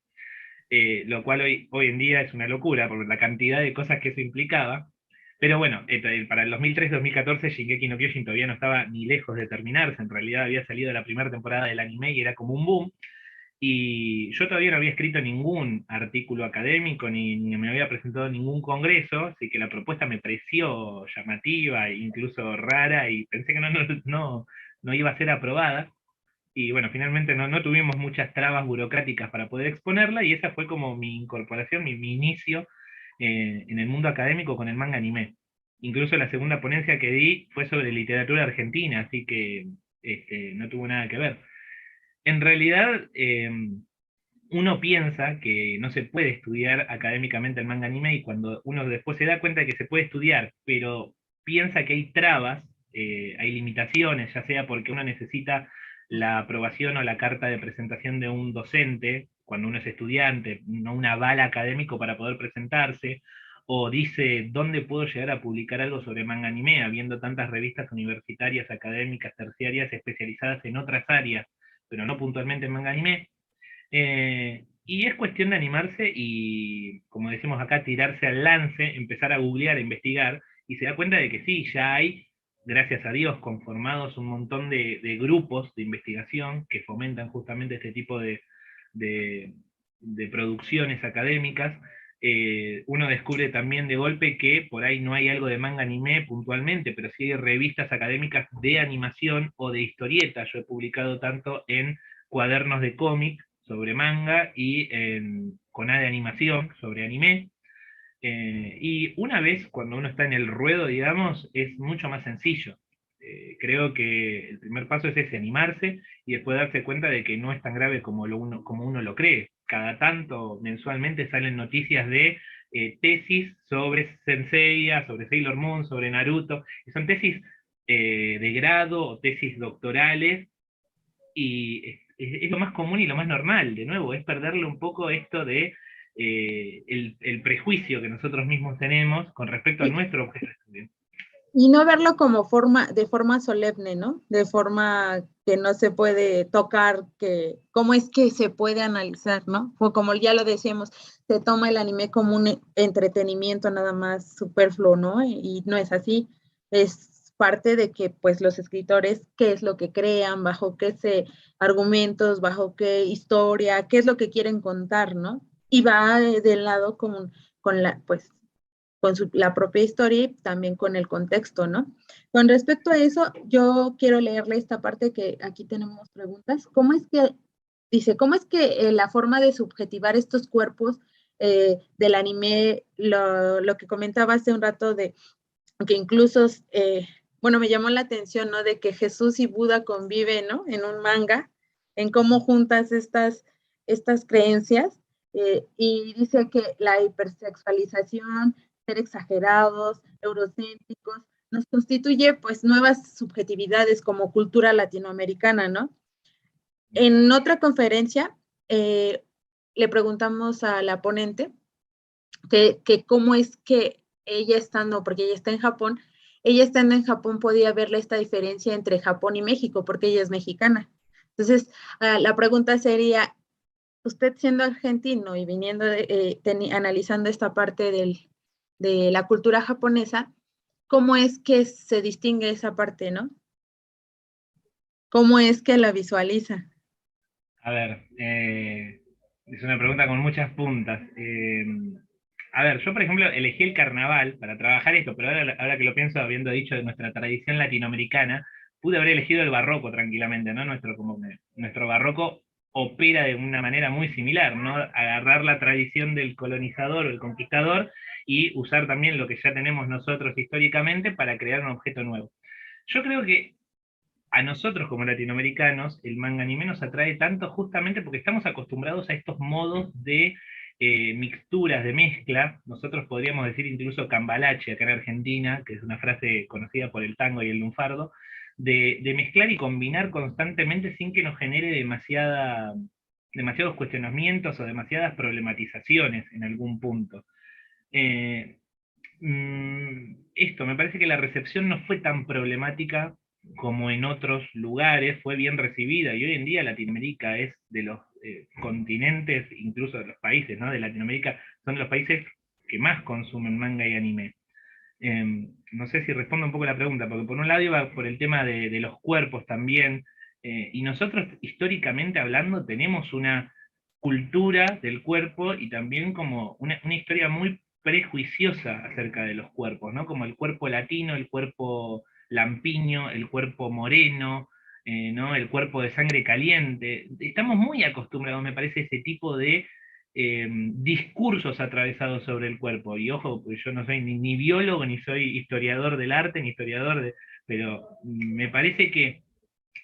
lo cual hoy en día es una locura por la cantidad de cosas que eso implicaba. Pero bueno, para el 2013-2014 Shingeki no Kyojin todavía no estaba ni lejos de terminarse, en realidad había salido la primera temporada del anime y era como un boom, y yo todavía no había escrito ningún artículo académico, ni me había presentado en ningún congreso, así que la propuesta me pareció llamativa e incluso rara, y pensé que no iba a ser aprobada. Y bueno, finalmente no tuvimos muchas trabas burocráticas para poder exponerla, y esa fue como mi incorporación, mi inicio en el mundo académico con el manga anime. Incluso la segunda ponencia que di fue sobre literatura argentina, así que no tuvo nada que ver. En realidad, uno piensa que no se puede estudiar académicamente el manga anime, y cuando uno después se da cuenta de que se puede estudiar, pero piensa que hay trabas, hay limitaciones, ya sea porque uno necesita la aprobación o la carta de presentación de un docente cuando uno es estudiante, no un aval académico para poder presentarse, o dice, ¿dónde puedo llegar a publicar algo sobre manga anime, habiendo tantas revistas universitarias, académicas, terciarias, especializadas en otras áreas, pero no puntualmente en manga anime? Y es cuestión de animarse y, como decimos acá, tirarse al lance, empezar a googlear, a investigar, y se da cuenta de que sí, ya hay, gracias a Dios, conformados un montón de grupos de investigación que fomentan justamente este tipo de, de producciones académicas. Uno descubre también de golpe que por ahí no hay algo de manga anime puntualmente, pero sí hay revistas académicas de animación o de historieta. Yo he publicado tanto en cuadernos de cómic sobre manga y con A de animación sobre anime. Y una vez cuando uno está en el ruedo, digamos, es mucho más sencillo. Creo que el primer paso es ese, animarse, y después darse cuenta de que no es tan grave como uno lo cree. Cada tanto, mensualmente, salen noticias de tesis sobre Senseiya, sobre Sailor Moon, sobre Naruto, y son tesis de grado o tesis doctorales, y es lo más común y lo más normal. De nuevo, es perderle un poco esto de el prejuicio que nosotros mismos tenemos con respecto a Y, nuestro objeto de estudio. y no verlo como de forma solemne, ¿no? De forma que no se puede tocar, que cómo es que se puede analizar, ¿no? O como ya lo decíamos, se toma el anime como un entretenimiento nada más superfluo, ¿no? Y no es así. Es parte de que, pues, los escritores, qué es lo que crean, bajo qué argumentos, bajo qué historia, qué es lo que quieren contar, ¿no? Y va del lado con la, pues, con la propia historia y también con el contexto, ¿no? Con respecto a eso, yo quiero leerle esta parte que aquí tenemos preguntas. ¿Cómo es que la forma de subjetivar estos cuerpos del anime, lo que comentaba hace un rato de que incluso, bueno, me llamó la atención, ¿no? De que Jesús y Buda conviven, ¿no? En un manga, en cómo juntas estas creencias, y dice que la hipersexualización, ser exagerados, eurocéntricos, nos constituye pues nuevas subjetividades como cultura latinoamericana, ¿no? En otra conferencia le preguntamos a la ponente que cómo es que ella estando, porque ella está en Japón, ella estando en Japón podía verle esta diferencia entre Japón y México, porque ella es mexicana. Entonces, la pregunta sería, usted siendo argentino y viniendo, analizando esta parte de la cultura japonesa, ¿cómo es que se distingue esa parte, no? ¿Cómo es que la visualiza? A ver, es una pregunta con muchas puntas. A ver, yo por ejemplo elegí el carnaval para trabajar esto, pero ahora que lo pienso, habiendo dicho de nuestra tradición latinoamericana, pude haber elegido el barroco tranquilamente, ¿no? Nuestro barroco opera de una manera muy similar, ¿no? Agarrar la tradición del colonizador o el conquistador y usar también lo que ya tenemos nosotros históricamente para crear un objeto nuevo. Yo creo que a nosotros como latinoamericanos el manga anime nos atrae tanto justamente porque estamos acostumbrados a estos modos de mixturas, de mezcla. Nosotros podríamos decir incluso cambalache acá en Argentina, que es una frase conocida por el tango y el lunfardo, de mezclar y combinar constantemente sin que nos genere demasiados cuestionamientos o demasiadas problematizaciones en algún punto. Eh, Esto, me parece que la recepción no fue tan problemática como en otros lugares, fue bien recibida, y hoy en día Latinoamérica es de los continentes, incluso de los países, ¿no? De Latinoamérica, son de los países que más consumen manga y anime. No sé si respondo un poco la pregunta, porque por un lado iba por el tema de los cuerpos también, y nosotros históricamente hablando tenemos una cultura del cuerpo y también como una historia muy prejuiciosa acerca de los cuerpos, ¿no? Como el cuerpo latino, el cuerpo lampiño, el cuerpo moreno, ¿no? El cuerpo de sangre caliente. Estamos muy acostumbrados, me parece, a ese tipo de discursos atravesados sobre el cuerpo. Y ojo, pues yo no soy ni biólogo, ni soy historiador del arte, ni historiador de... Pero me parece que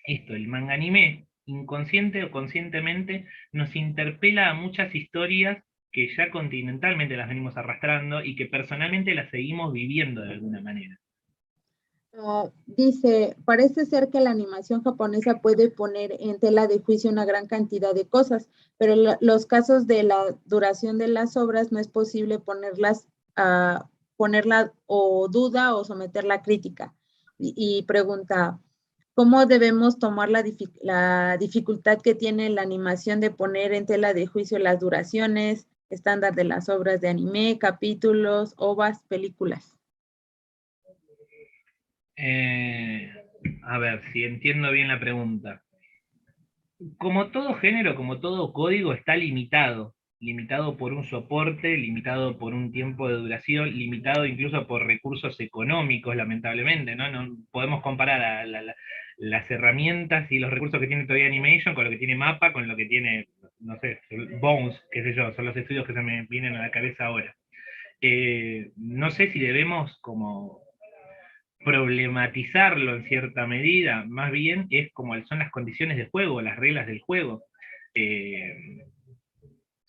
esto, el manga anime, inconsciente o conscientemente, nos interpela a muchas historias que ya continentalmente las venimos arrastrando y que personalmente las seguimos viviendo de alguna manera. Dice, parece ser que la animación japonesa puede poner en tela de juicio una gran cantidad de cosas, pero los casos de la duración de las obras no es posible ponerla o duda o someterla a crítica. Y pregunta, ¿cómo debemos tomar la dificultad que tiene la animación de poner en tela de juicio las duraciones estándar de las obras de anime, capítulos, ovas, películas? Eh, a ver, si entiendo bien la pregunta. Como todo género, como todo código, está limitado por un soporte, limitado por un tiempo de duración, limitado incluso por recursos económicos, lamentablemente, ¿no? No podemos comparar las herramientas y los recursos que tiene todavía Animation con lo que tiene Mappa, con lo que tiene, no sé, Bones, qué sé yo, son los estudios que se me vienen a la cabeza ahora. No sé si debemos como problematizarlo en cierta medida, más bien es como son las condiciones de juego, las reglas del juego. Eh,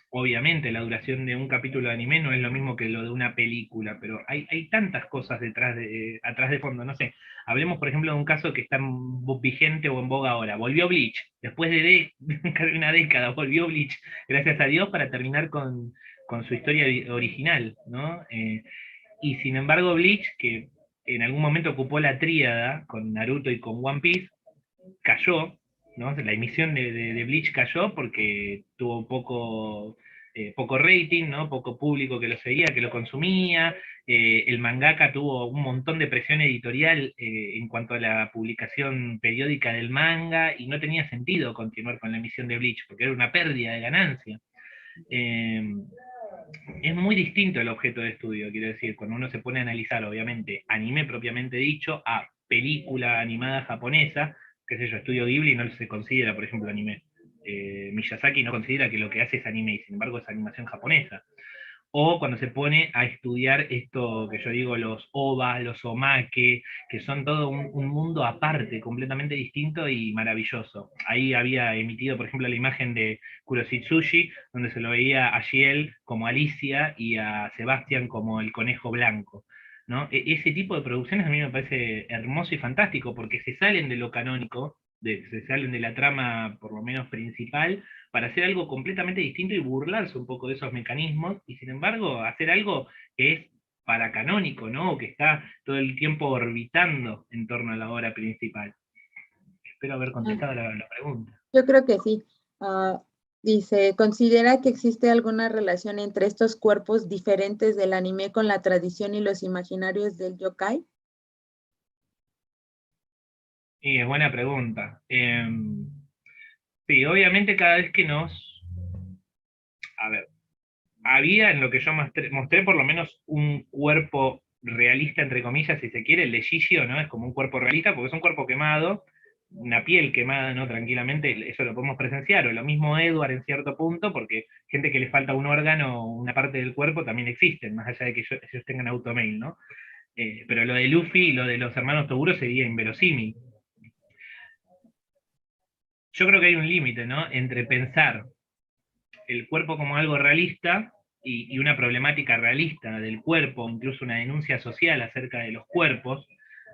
Obviamente la duración de un capítulo de anime no es lo mismo que lo de una película, pero hay tantas cosas atrás de fondo, no sé. Hablemos, por ejemplo, de un caso que está vigente o en boga ahora. Volvió Bleach, después de una década, volvió Bleach, gracias a Dios, para terminar con su historia original, ¿no? Y sin embargo, Bleach, que en algún momento ocupó la tríada con Naruto y con One Piece, cayó, ¿no? La emisión de Bleach cayó porque tuvo poco rating, ¿no? Poco público que lo seguía, que lo consumía. El mangaka tuvo un montón de presión editorial en cuanto a la publicación periódica del manga y no tenía sentido continuar con la emisión de Bleach porque era una pérdida de ganancia. Eh, es muy distinto el objeto de estudio, quiero decir, cuando uno se pone a analizar, obviamente, anime propiamente dicho, a película animada japonesa, qué sé yo, Estudio Ghibli no se considera, por ejemplo, anime. Miyazaki no considera que lo que hace es anime, y sin embargo es animación japonesa. O cuando se pone a estudiar esto que yo digo, los OVA, los omake, que son todo un mundo aparte, completamente distinto y maravilloso. Ahí había emitido, por ejemplo, la imagen de Kuroshitsuji, donde se lo veía a Giel como Alicia y a Sebastián como el conejo blanco. ¿No? Ese tipo de producciones a mí me parece hermoso y fantástico, porque se salen de lo canónico, se salen de la trama por lo menos principal, para hacer algo completamente distinto y burlarse un poco de esos mecanismos, y sin embargo hacer algo que es paracanónico, ¿no? O que está todo el tiempo orbitando en torno a la obra principal. Espero haber contestado la pregunta. Yo creo que sí. Uh, Dice, ¿considera que existe alguna relación entre estos cuerpos diferentes del anime con la tradición y los imaginarios del yokai? Y es buena pregunta. Sí, obviamente cada vez que a ver, había en lo que yo mostré por lo menos un cuerpo realista, entre comillas, si se quiere, el de Gigio, ¿no? Es como un cuerpo realista porque es un cuerpo quemado, una piel quemada, ¿no? Tranquilamente, eso lo podemos presenciar, o lo mismo Edward en cierto punto, porque gente que le falta un órgano o una parte del cuerpo también existen, más allá de que ellos tengan automail, ¿no? Pero lo de Luffy y lo de los hermanos Toguro sería inverosímil. Yo creo que hay un límite, ¿no? Entre pensar el cuerpo como algo realista y una problemática realista del cuerpo, incluso una denuncia social acerca de los cuerpos.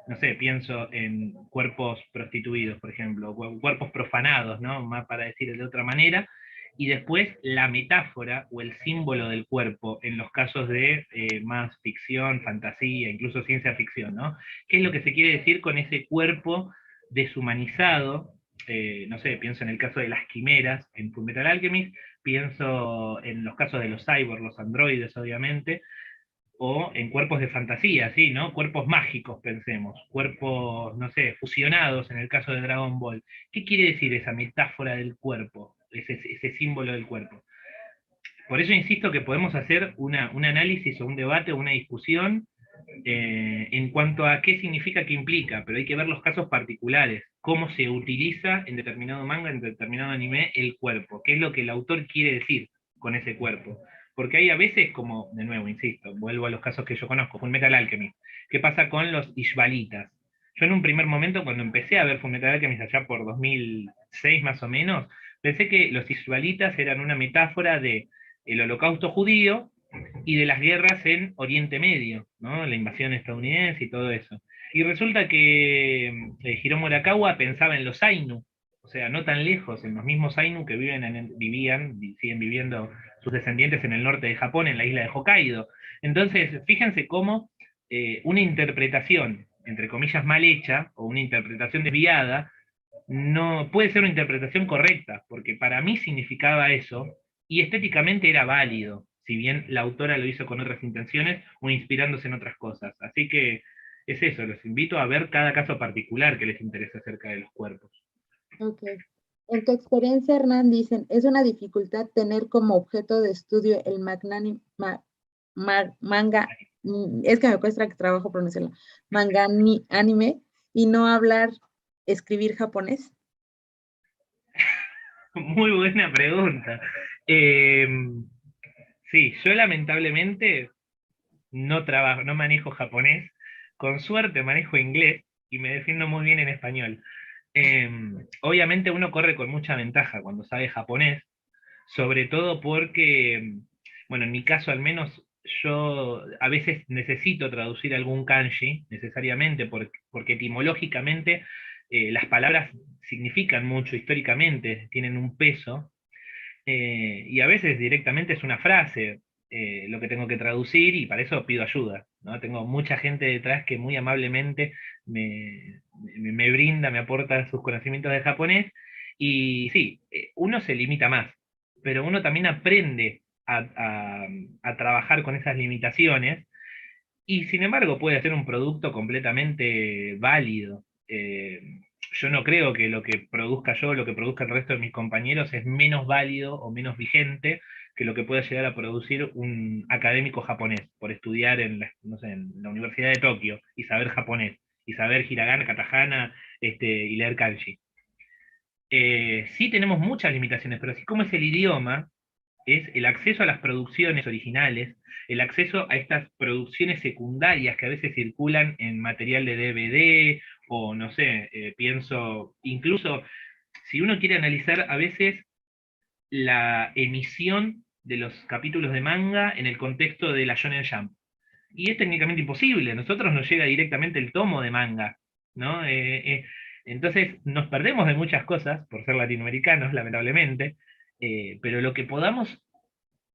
No sé, pienso en cuerpos prostituidos, por ejemplo, o cuerpos profanados, ¿no? Más para decir de otra manera, y después la metáfora o el símbolo del cuerpo en los casos de más ficción, fantasía, incluso ciencia ficción, ¿no? ¿Qué es lo que se quiere decir con ese cuerpo deshumanizado? No sé, pienso en el caso de las quimeras en Fullmetal Alchemist, pienso en los casos de los cyborgs, los androides, obviamente, o en cuerpos de fantasía, ¿sí? ¿No? Cuerpos mágicos, pensemos, cuerpos, no sé, fusionados en el caso de Dragon Ball. ¿Qué quiere decir esa metáfora del cuerpo, ese símbolo del cuerpo? Por eso insisto que podemos hacer un análisis o un debate o una discusión en cuanto a qué significa, qué implica, pero hay que ver los casos particulares, cómo se utiliza en determinado manga, en determinado anime, el cuerpo, qué es lo que el autor quiere decir con ese cuerpo. Porque hay a veces, como, de nuevo, insisto, vuelvo a los casos que yo conozco, Fullmetal Alchemist, ¿qué pasa con los Ishbalitas? Yo en un primer momento, cuando empecé a ver Fullmetal Alchemist allá por 2006 más o menos, pensé que los Ishbalitas eran una metáfora de el holocausto judío y de las guerras en Oriente Medio, ¿no? La invasión estadounidense y todo eso. Y resulta que Hiromu Arakawa pensaba en los Ainu, o sea, no tan lejos, en los mismos Ainu que vivían y siguen viviendo sus descendientes en el norte de Japón, en la isla de Hokkaido. Entonces, fíjense cómo una interpretación, entre comillas, mal hecha, o una interpretación desviada, no puede ser una interpretación correcta, porque para mí significaba eso, y estéticamente era válido, si bien la autora lo hizo con otras intenciones o inspirándose en otras cosas. Así que es eso, los invito a ver cada caso particular que les interese acerca de los cuerpos. Ok. En tu experiencia, Hernán, dicen, es una dificultad tener como objeto de estudio el manga, es que me cuesta trabajo pronunciarlo, manga anime, y no hablar, escribir japonés. Muy buena pregunta. Eh, sí, yo lamentablemente no trabajo, no manejo japonés. Con suerte manejo inglés y me defiendo muy bien en español. Eh, Obviamente uno corre con mucha ventaja cuando sabe japonés, sobre todo porque, bueno, en mi caso al menos, yo a veces necesito traducir algún kanji, necesariamente, porque etimológicamente las palabras significan mucho históricamente, tienen un peso, y a veces directamente es una frase lo que tengo que traducir y para eso pido ayuda, ¿no? Tengo mucha gente detrás que muy amablemente me brinda, me aporta sus conocimientos de japonés y sí, uno se limita más, pero uno también aprende a trabajar con esas limitaciones y sin embargo puede hacer un producto completamente válido. Yo no creo que lo que produzca yo, lo que produzca el resto de mis compañeros es menos válido o menos vigente que lo que pueda llegar a producir un académico japonés por estudiar en la, no sé, en la Universidad de Tokio y saber japonés, y saber hiragana, katakana, y leer kanji. Sí tenemos muchas limitaciones, pero así como es el idioma, es el acceso a las producciones originales, el acceso a estas producciones secundarias que a veces circulan en material de DVD, o no sé, pienso, incluso si uno quiere analizar a veces la emisión de los capítulos de manga en el contexto de la Shonen Jump. Y es técnicamente imposible, a nosotros nos llega directamente el tomo de manga, ¿no? Entonces nos perdemos de muchas cosas por ser latinoamericanos, lamentablemente, pero lo que podamos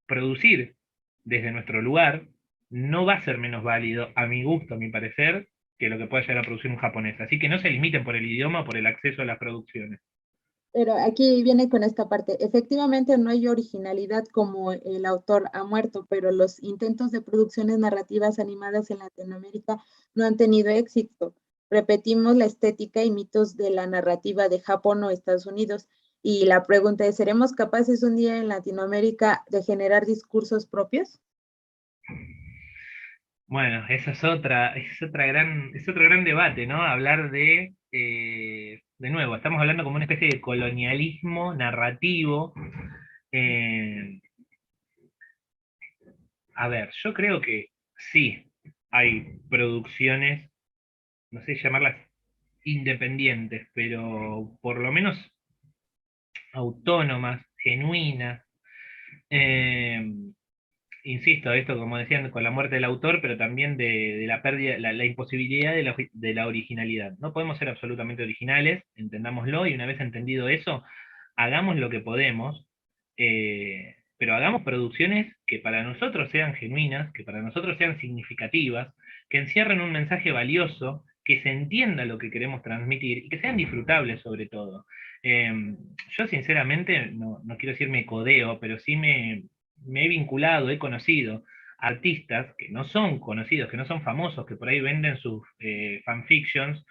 producir desde nuestro lugar no va a ser menos válido, a mi gusto, a mi parecer, que lo que pueda llegar a producir un japonés. Así que no se limiten por el idioma o por el acceso a las producciones. Pero aquí viene con esta parte. Efectivamente, no hay originalidad como el autor ha muerto, pero los intentos de producciones narrativas animadas en Latinoamérica no han tenido éxito. repetimos la estética y mitos de la narrativa de Japón o Estados Unidos. Y la pregunta es, ¿seremos capaces un día en Latinoamérica de generar discursos propios? Bueno, es otro gran debate, ¿no? Hablar de nuevo, estamos hablando como una especie de colonialismo narrativo. eh, a ver, yo creo que sí, hay producciones, no sé llamarlas independientes, pero por lo menos autónomas, genuinas. Eh, Insisto, esto como decían, con la muerte del autor, pero también de la pérdida, la imposibilidad de la originalidad. No podemos ser absolutamente originales, entendámoslo, y una vez entendido eso, hagamos lo que podemos, pero hagamos producciones que para nosotros sean genuinas, que para nosotros sean significativas, que encierren un mensaje valioso, que se entienda lo que queremos transmitir y que sean disfrutables sobre todo. Yo sinceramente, no quiero decirme codeo, pero sí me he vinculado, he conocido artistas que no son conocidos, que no son famosos, que por ahí venden sus fanfictions,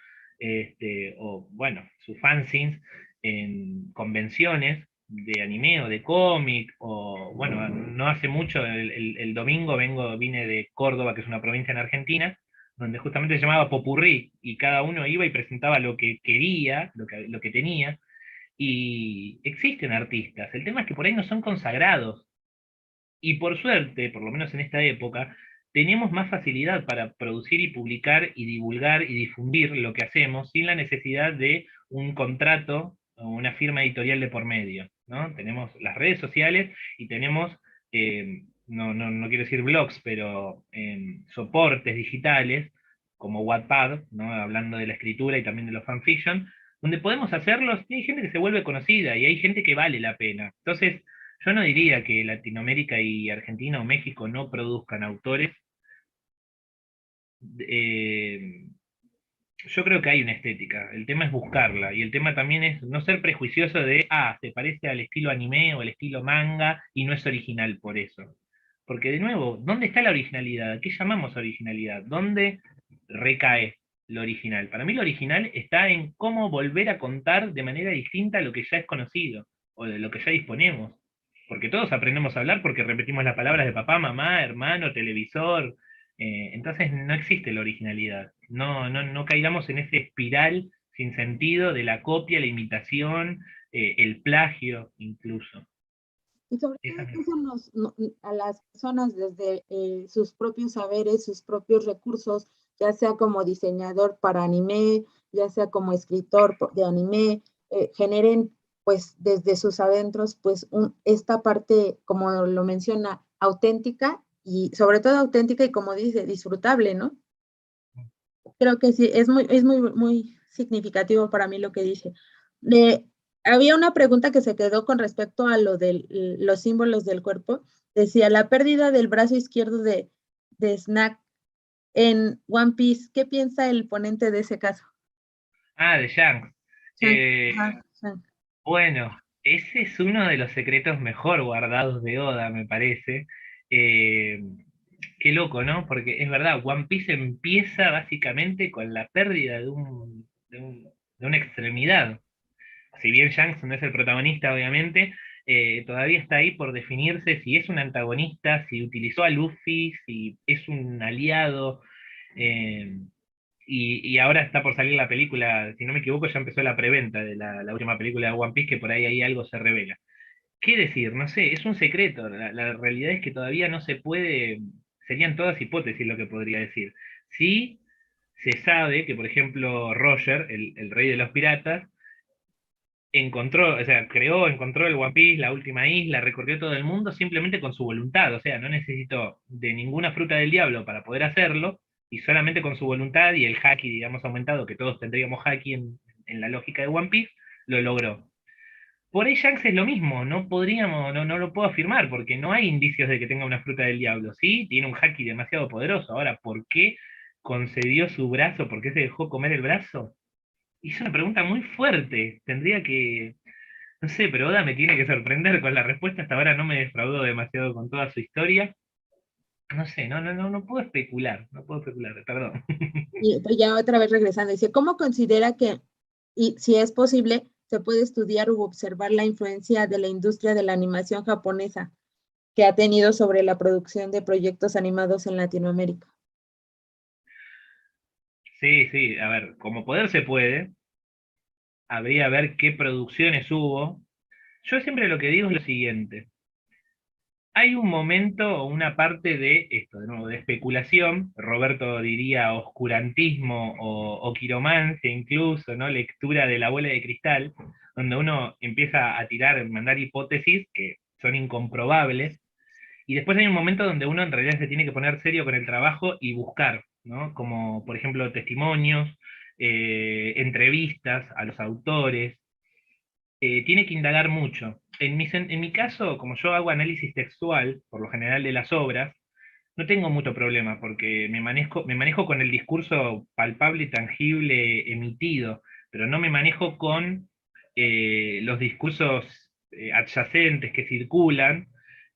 o bueno, sus fanzines en convenciones de anime o de cómic, o bueno, no hace mucho, el domingo vine de Córdoba, que es una provincia en Argentina, donde justamente se llamaba Popurrí, y cada uno iba y presentaba lo que quería, lo que tenía, y existen artistas. El tema es que por ahí no son consagrados, y por suerte, por lo menos en esta época, tenemos más facilidad para producir y publicar y divulgar y difundir lo que hacemos sin la necesidad de un contrato o una firma editorial de por medio, ¿no? Tenemos las redes sociales y tenemos, no quiero decir blogs, pero soportes digitales como Wattpad, ¿no? Hablando de la escritura y también de los fanfiction, donde podemos hacerlos, y hay gente que se vuelve conocida y hay gente que vale la pena. Entonces, yo no diría que Latinoamérica y Argentina o México no produzcan autores. eh, yo creo que hay una estética, el tema es buscarla, y el tema también es no ser prejuicioso de, se parece al estilo anime o al estilo manga y no es original por eso. Porque de nuevo, ¿dónde está la originalidad? ¿Qué llamamos originalidad? ¿Dónde recae lo original? Para mí lo original está en cómo volver a contar de manera distinta lo que ya es conocido o de lo que ya disponemos. Porque todos aprendemos a hablar porque repetimos las palabras de papá, mamá, hermano, televisor. Entonces no existe la originalidad. No caigamos en ese espiral sin sentido de la copia, la imitación, el plagio incluso. Y sobre Esa todo es que eso a las personas desde sus propios saberes, sus propios recursos, ya sea como diseñador para anime, ya sea como escritor de anime, generen pues desde sus adentros pues esta parte, como lo menciona, auténtica y sobre todo auténtica y como dice, disfrutable, ¿no? Creo que sí, muy significativo para mí lo que dice. De, había una pregunta que se quedó con respecto a lo de los símbolos del cuerpo. Decía, la pérdida del brazo izquierdo de Snack en One Piece. ¿Qué piensa el ponente de ese caso? de Shanks. Shanks. Eh, Ajá, Shanks. bueno, ese es uno de los secretos mejor guardados de Oda, me parece. Eh, Qué loco, ¿no? Porque es verdad, One Piece empieza básicamente con la pérdida de una extremidad. Si bien Shanks no es el protagonista, obviamente, todavía está ahí por definirse si es un antagonista, si utilizó a Luffy, si es un aliado. eh, y ahora está por salir la película, si no me equivoco, ya empezó la preventa de la última película de One Piece, que por ahí algo se revela. ¿Qué decir? No sé, es un secreto. La realidad es que todavía no se puede, serían todas hipótesis lo que podría decir. Sí se sabe que, por ejemplo, Roger, el rey de los piratas, encontró, o sea, encontró el One Piece, la última isla, recorrió todo el mundo simplemente con su voluntad, o sea, no necesitó de ninguna fruta del diablo para poder hacerlo, y solamente con su voluntad y el haki, digamos, aumentado, que todos tendríamos haki en la lógica de One Piece, lo logró. Por ahí Shanks es lo mismo, no lo puedo afirmar, porque no hay indicios de que tenga una fruta del diablo, ¿sí? Tiene un haki demasiado poderoso. Ahora, ¿por qué concedió su brazo? ¿Por qué se dejó comer el brazo? Y es una pregunta muy fuerte. Tendría que, no sé, pero Oda me tiene que sorprender con la respuesta. Hasta ahora no me defraudó demasiado con toda su historia. no sé, no puedo especular, no puedo especular, perdón. Y pues ya otra vez regresando, dice, ¿cómo considera que, y si es posible, se puede estudiar u observar la influencia de la industria de la animación japonesa que ha tenido sobre la producción de proyectos animados en Latinoamérica? Sí, sí, a ver, como poder se puede, habría que ver qué producciones hubo. Yo siempre lo que digo es lo siguiente. Hay un momento o una parte de esto, de nuevo, de especulación, Roberto diría oscurantismo o quiromancia incluso, ¿no? Lectura de la bola de cristal, donde uno empieza a tirar, mandar hipótesis que son incomprobables, y después hay un momento donde uno en realidad se tiene que poner serio con el trabajo y buscar, ¿no? Como por ejemplo testimonios, entrevistas a los autores, tiene que indagar mucho. En mi caso, como yo hago análisis textual, por lo general de las obras, no tengo mucho problema porque me manejo con el discurso palpable y tangible emitido, pero no me manejo con los discursos adyacentes que circulan.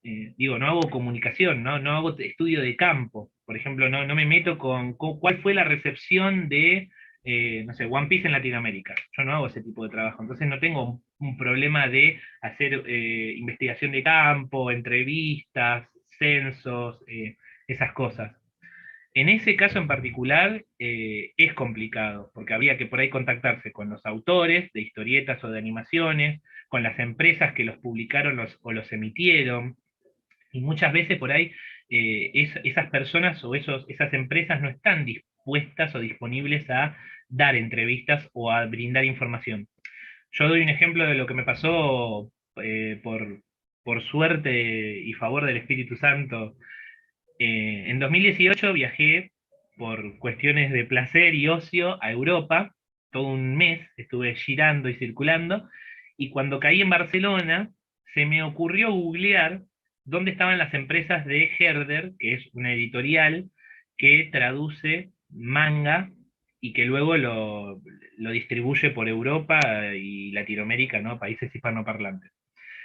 Digo, no hago comunicación, no hago estudio de campo. Por ejemplo, no me meto con cuál fue la recepción de no sé, One Piece en Latinoamérica. Yo no hago ese tipo de trabajo, entonces no tengo un problema de hacer investigación de campo, entrevistas, censos, esas cosas. En ese caso en particular es complicado, porque había que por ahí contactarse con los autores de historietas o de animaciones, con las empresas que los publicaron o los emitieron, y muchas veces por ahí esas personas o esas empresas no están dispuestas o disponibles a dar entrevistas o a brindar información. Yo doy un ejemplo de lo que me pasó por suerte y favor del Espíritu Santo. En 2018 viajé por cuestiones de placer y ocio a Europa, todo un mes estuve girando y circulando, y cuando caí en Barcelona se me ocurrió googlear dónde estaban las empresas de Herder, que es una editorial que traduce manga y que luego lo distribuye por Europa y Latinoamérica, ¿no? Países hispanoparlantes.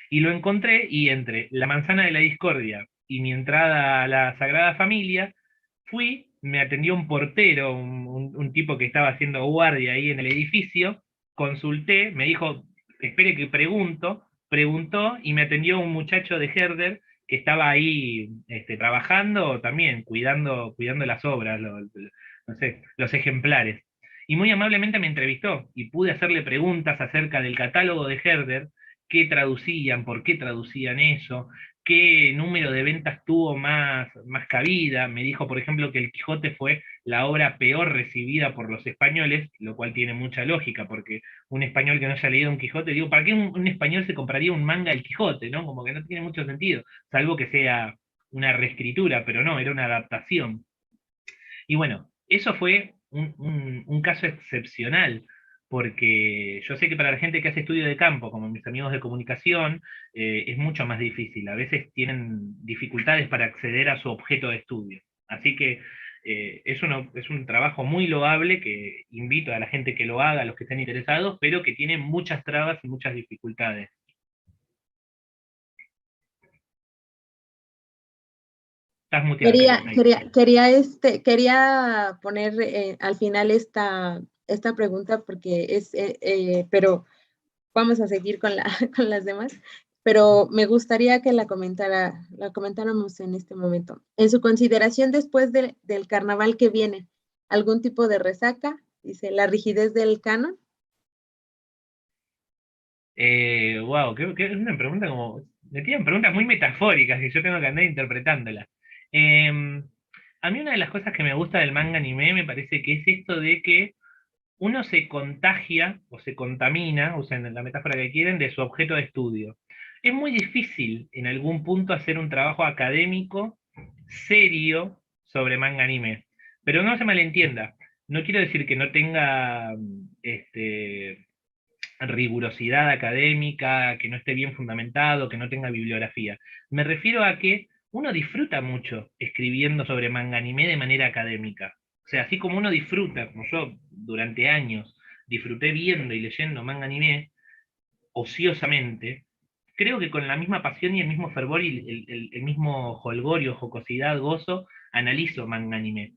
Y lo encontré y entre La Manzana de la Discordia y mi entrada a la Sagrada Familia, fui, me atendió un portero, un tipo que estaba haciendo guardia ahí en el edificio, consulté, me dijo, espere que preguntó y me atendió un muchacho de Herder que estaba ahí trabajando también, cuidando las obras, no sé, los ejemplares. Y muy amablemente me entrevistó y pude hacerle preguntas acerca del catálogo de Herder, qué traducían, por qué traducían eso, qué número de ventas tuvo más cabida. Me dijo, por ejemplo, que El Quijote fue la obra peor recibida por los españoles, lo cual tiene mucha lógica, porque un español que no haya leído un Quijote, digo, ¿para qué un español se compraría un manga El Quijote, no? Como que no tiene mucho sentido, salvo que sea una reescritura, pero no, era una adaptación. Y bueno, eso fue un caso excepcional, porque yo sé que para la gente que hace estudio de campo, como mis amigos de comunicación, es mucho más difícil. A veces tienen dificultades para acceder a su objeto de estudio. Así que es un trabajo muy loable que invito a la gente que lo haga, a los que estén interesados, pero que tiene muchas trabas y muchas dificultades. Estás muteada, Quería, Karina. Ahí. quería, quería, quería poner al final esta pregunta porque pero vamos a seguir con con las demás, pero me gustaría que la comentáramos en este momento. En su consideración después del carnaval que viene, ¿algún tipo de resaca? Dice, la rigidez del canon. Wow, es una pregunta como. Me tiran preguntas muy metafóricas y yo tengo que andar interpretándolas. Eh, a mí una de las cosas que me gusta del manga anime me parece que es esto de que uno se contagia o se contamina, usen la metáfora que quieren, de su objeto de estudio. Es muy difícil en algún punto hacer un trabajo académico serio sobre manga anime, pero no se malentienda. No quiero decir que no tenga rigurosidad académica, que no esté bien fundamentado, que no tenga bibliografía. Me refiero a que uno disfruta mucho escribiendo sobre manga anime de manera académica. O sea, así como uno disfruta, como yo durante años disfruté viendo y leyendo manga anime ociosamente, creo que con la misma pasión y el mismo fervor y el mismo jolgorio, jocosidad, gozo, analizo manga anime,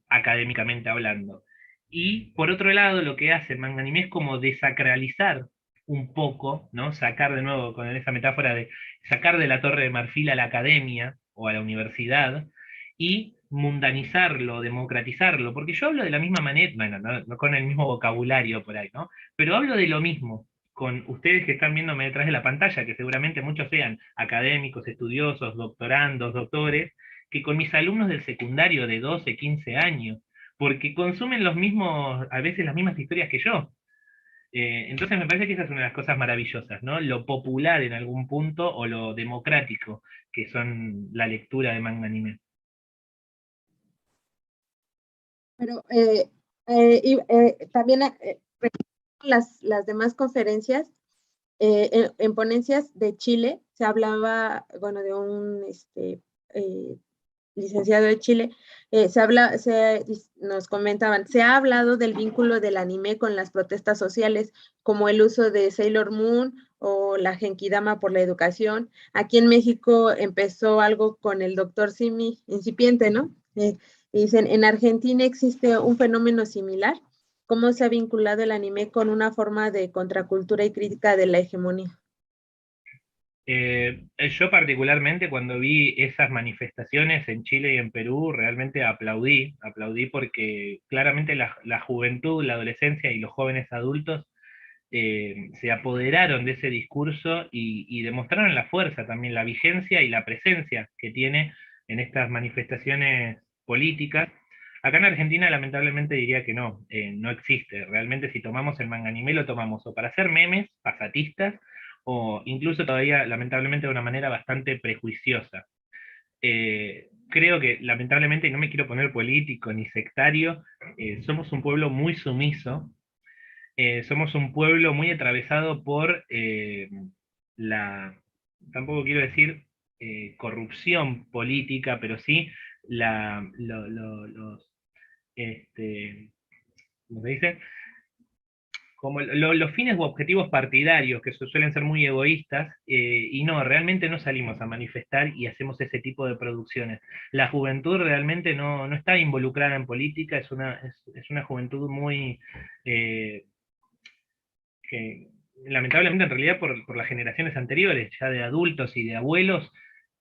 académicamente hablando. Y por otro lado, lo que hace el manga anime es como desacralizar un poco, ¿no? Sacar de nuevo con esa metáfora de sacar de la Torre de Marfil a la academia o a la universidad y mundanizarlo, democratizarlo, porque yo hablo de la misma manera, bueno, no con el mismo vocabulario por ahí, ¿no? Pero hablo de lo mismo con ustedes que están viéndome detrás de la pantalla, que seguramente muchos sean académicos, estudiosos, doctorandos, doctores, que con mis alumnos del secundario de 12, 15 años, porque consumen los mismos, a veces las mismas historias que yo. Entonces me parece que esa es una de las cosas maravillosas, ¿no? Lo popular en algún punto o lo democrático que son la lectura de manga anime. Pero también las demás conferencias, en ponencias de Chile se hablaba, bueno, de un licenciado de Chile, nos comentaban, se ha hablado del vínculo del anime con las protestas sociales, como el uso de Sailor Moon o la Genkidama por la educación. Aquí en México empezó algo con el doctor Simi, incipiente, ¿no? Dicen, en Argentina existe un fenómeno similar. ¿Cómo se ha vinculado el anime con una forma de contracultura y crítica de la hegemonía? Yo particularmente cuando vi esas manifestaciones en Chile y en Perú, realmente aplaudí porque claramente la juventud, la adolescencia y los jóvenes adultos se apoderaron de ese discurso y demostraron la fuerza también, la vigencia y la presencia que tiene en estas manifestaciones políticas. Acá en Argentina lamentablemente diría que no, no existe. Realmente si tomamos el manga anime lo tomamos o para hacer memes, pasatistas, o incluso todavía lamentablemente de una manera bastante prejuiciosa. Creo que lamentablemente, y no me quiero poner político ni sectario, somos un pueblo muy sumiso, somos un pueblo muy atravesado por la, tampoco quiero decir corrupción política, pero sí los, ¿cómo se dice? Como los fines u objetivos partidarios, que suelen ser muy egoístas, y no, realmente no salimos a manifestar y hacemos ese tipo de producciones. La juventud realmente no está involucrada en política, es una juventud muy... eh, que lamentablemente en realidad por las generaciones anteriores, ya de adultos y de abuelos,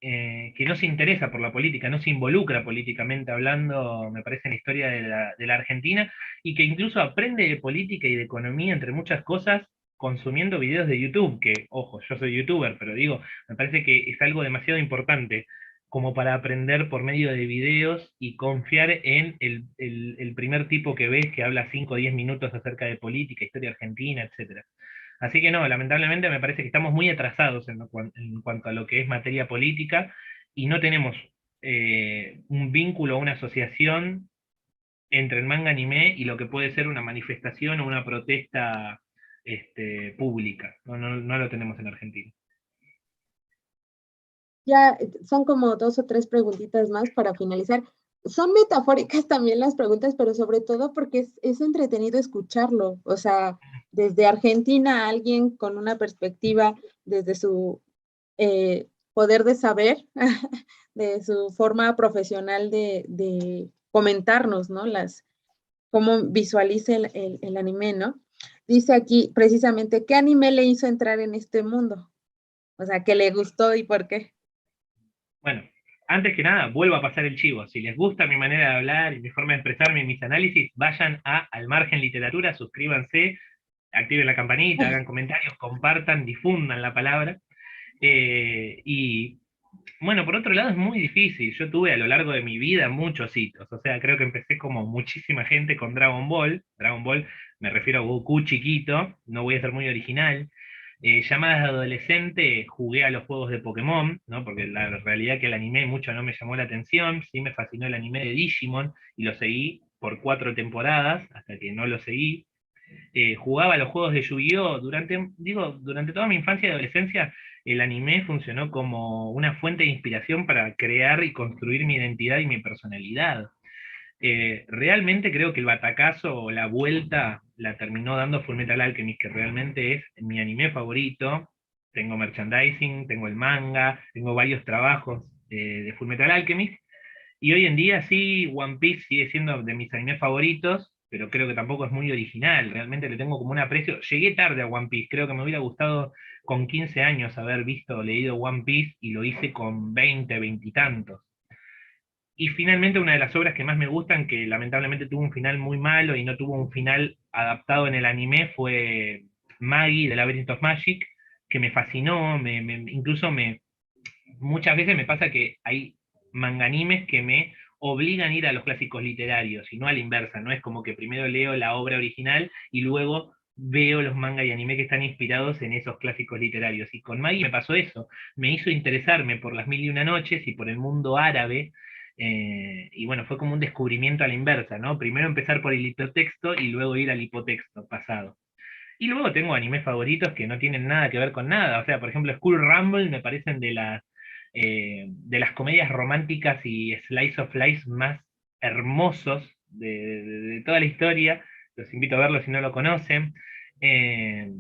que no se interesa por la política, no se involucra políticamente hablando, me parece, en la historia de la Argentina, y que incluso aprende de política y de economía, entre muchas cosas, consumiendo videos de YouTube, que, ojo, yo soy youtuber, pero digo, me parece que es algo demasiado importante como para aprender por medio de videos y confiar en el primer tipo que ves que habla 5 o 10 minutos acerca de política, historia argentina, etcétera. Así que no, lamentablemente me parece que estamos muy atrasados en cuanto a lo que es materia política y no tenemos un vínculo, una asociación entre el manga anime y lo que puede ser una manifestación o una protesta pública. No lo tenemos en Argentina. Ya son como dos o tres preguntitas más para finalizar. Son metafóricas también las preguntas, pero sobre todo porque es entretenido escucharlo. O sea, desde Argentina, alguien con una perspectiva, desde su poder de saber, de su forma profesional de comentarnos, ¿no? Cómo visualiza el anime, ¿no? Dice aquí precisamente, ¿qué anime le hizo entrar en este mundo? O sea, ¿qué le gustó y por qué? Bueno, antes que nada, vuelvo a pasar el chivo. Si les gusta mi manera de hablar y mi forma de expresarme y mis análisis, vayan a Al Margen Literatura, suscríbanse, activen la campanita, hagan comentarios, compartan, difundan la palabra. Y bueno, por otro lado es muy difícil. Yo tuve a lo largo de mi vida muchos hitos. O sea, creo que empecé como muchísima gente con Dragon Ball. Dragon Ball, me refiero a Goku chiquito, no voy a ser muy original. Ya más de adolescente jugué a los juegos de Pokémon, ¿no? Porque la realidad que el anime mucho no me llamó la atención. Sí me fascinó el anime de Digimon y lo seguí por 4 temporadas hasta que no lo seguí. Jugaba a los juegos de Yu-Gi-Oh! Durante toda mi infancia y adolescencia, el anime funcionó como una fuente de inspiración para crear y construir mi identidad y mi personalidad. Realmente creo que el batacazo o la vuelta la terminó dando Fullmetal Alchemist, que realmente es mi anime favorito, tengo merchandising, tengo el manga, tengo varios trabajos de Fullmetal Alchemist, y hoy en día sí, One Piece sigue siendo de mis animes favoritos, pero creo que tampoco es muy original, realmente le tengo como un aprecio. Llegué tarde a One Piece, creo que me hubiera gustado con 15 años haber visto o leído One Piece, y lo hice con 20, 20 y tantos. Y finalmente una de las obras que más me gustan, que lamentablemente tuvo un final muy malo y no tuvo un final adaptado en el anime, fue Maggie de Labyrinth of Magic, que me fascinó, incluso muchas veces me pasa que hay manganimes que me obligan a ir a los clásicos literarios, y no a la inversa, no es como que primero leo la obra original y luego veo los manga y anime que están inspirados en esos clásicos literarios. Y con Maggie me pasó eso, me hizo interesarme por las mil y una noches y por el mundo árabe, y bueno, fue como un descubrimiento a la inversa, ¿no? Primero empezar por el hipertexto y luego ir al hipotexto pasado. Y luego tengo animes favoritos que no tienen nada que ver con nada. O sea, por ejemplo, School Rumble me parecen de las comedias románticas y slice of life más hermosos de toda la historia. Los invito a verlo si no lo conocen. Eh,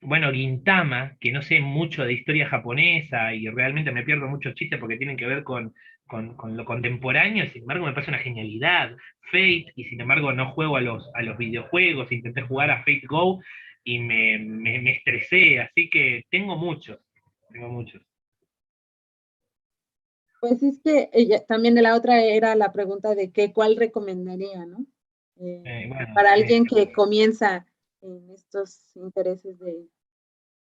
bueno, Gintama, que no sé mucho de historia japonesa y realmente me pierdo muchos chistes porque tienen que ver con lo contemporáneo, sin embargo me parece una genialidad. Fate, y sin embargo no juego a los videojuegos, intenté jugar a Fate Go y me estresé, así que tengo muchos, tengo muchos. Pues es que ella, también la otra era la pregunta de cuál recomendaría, ¿no? Bueno, Para alguien que comienza en estos intereses de...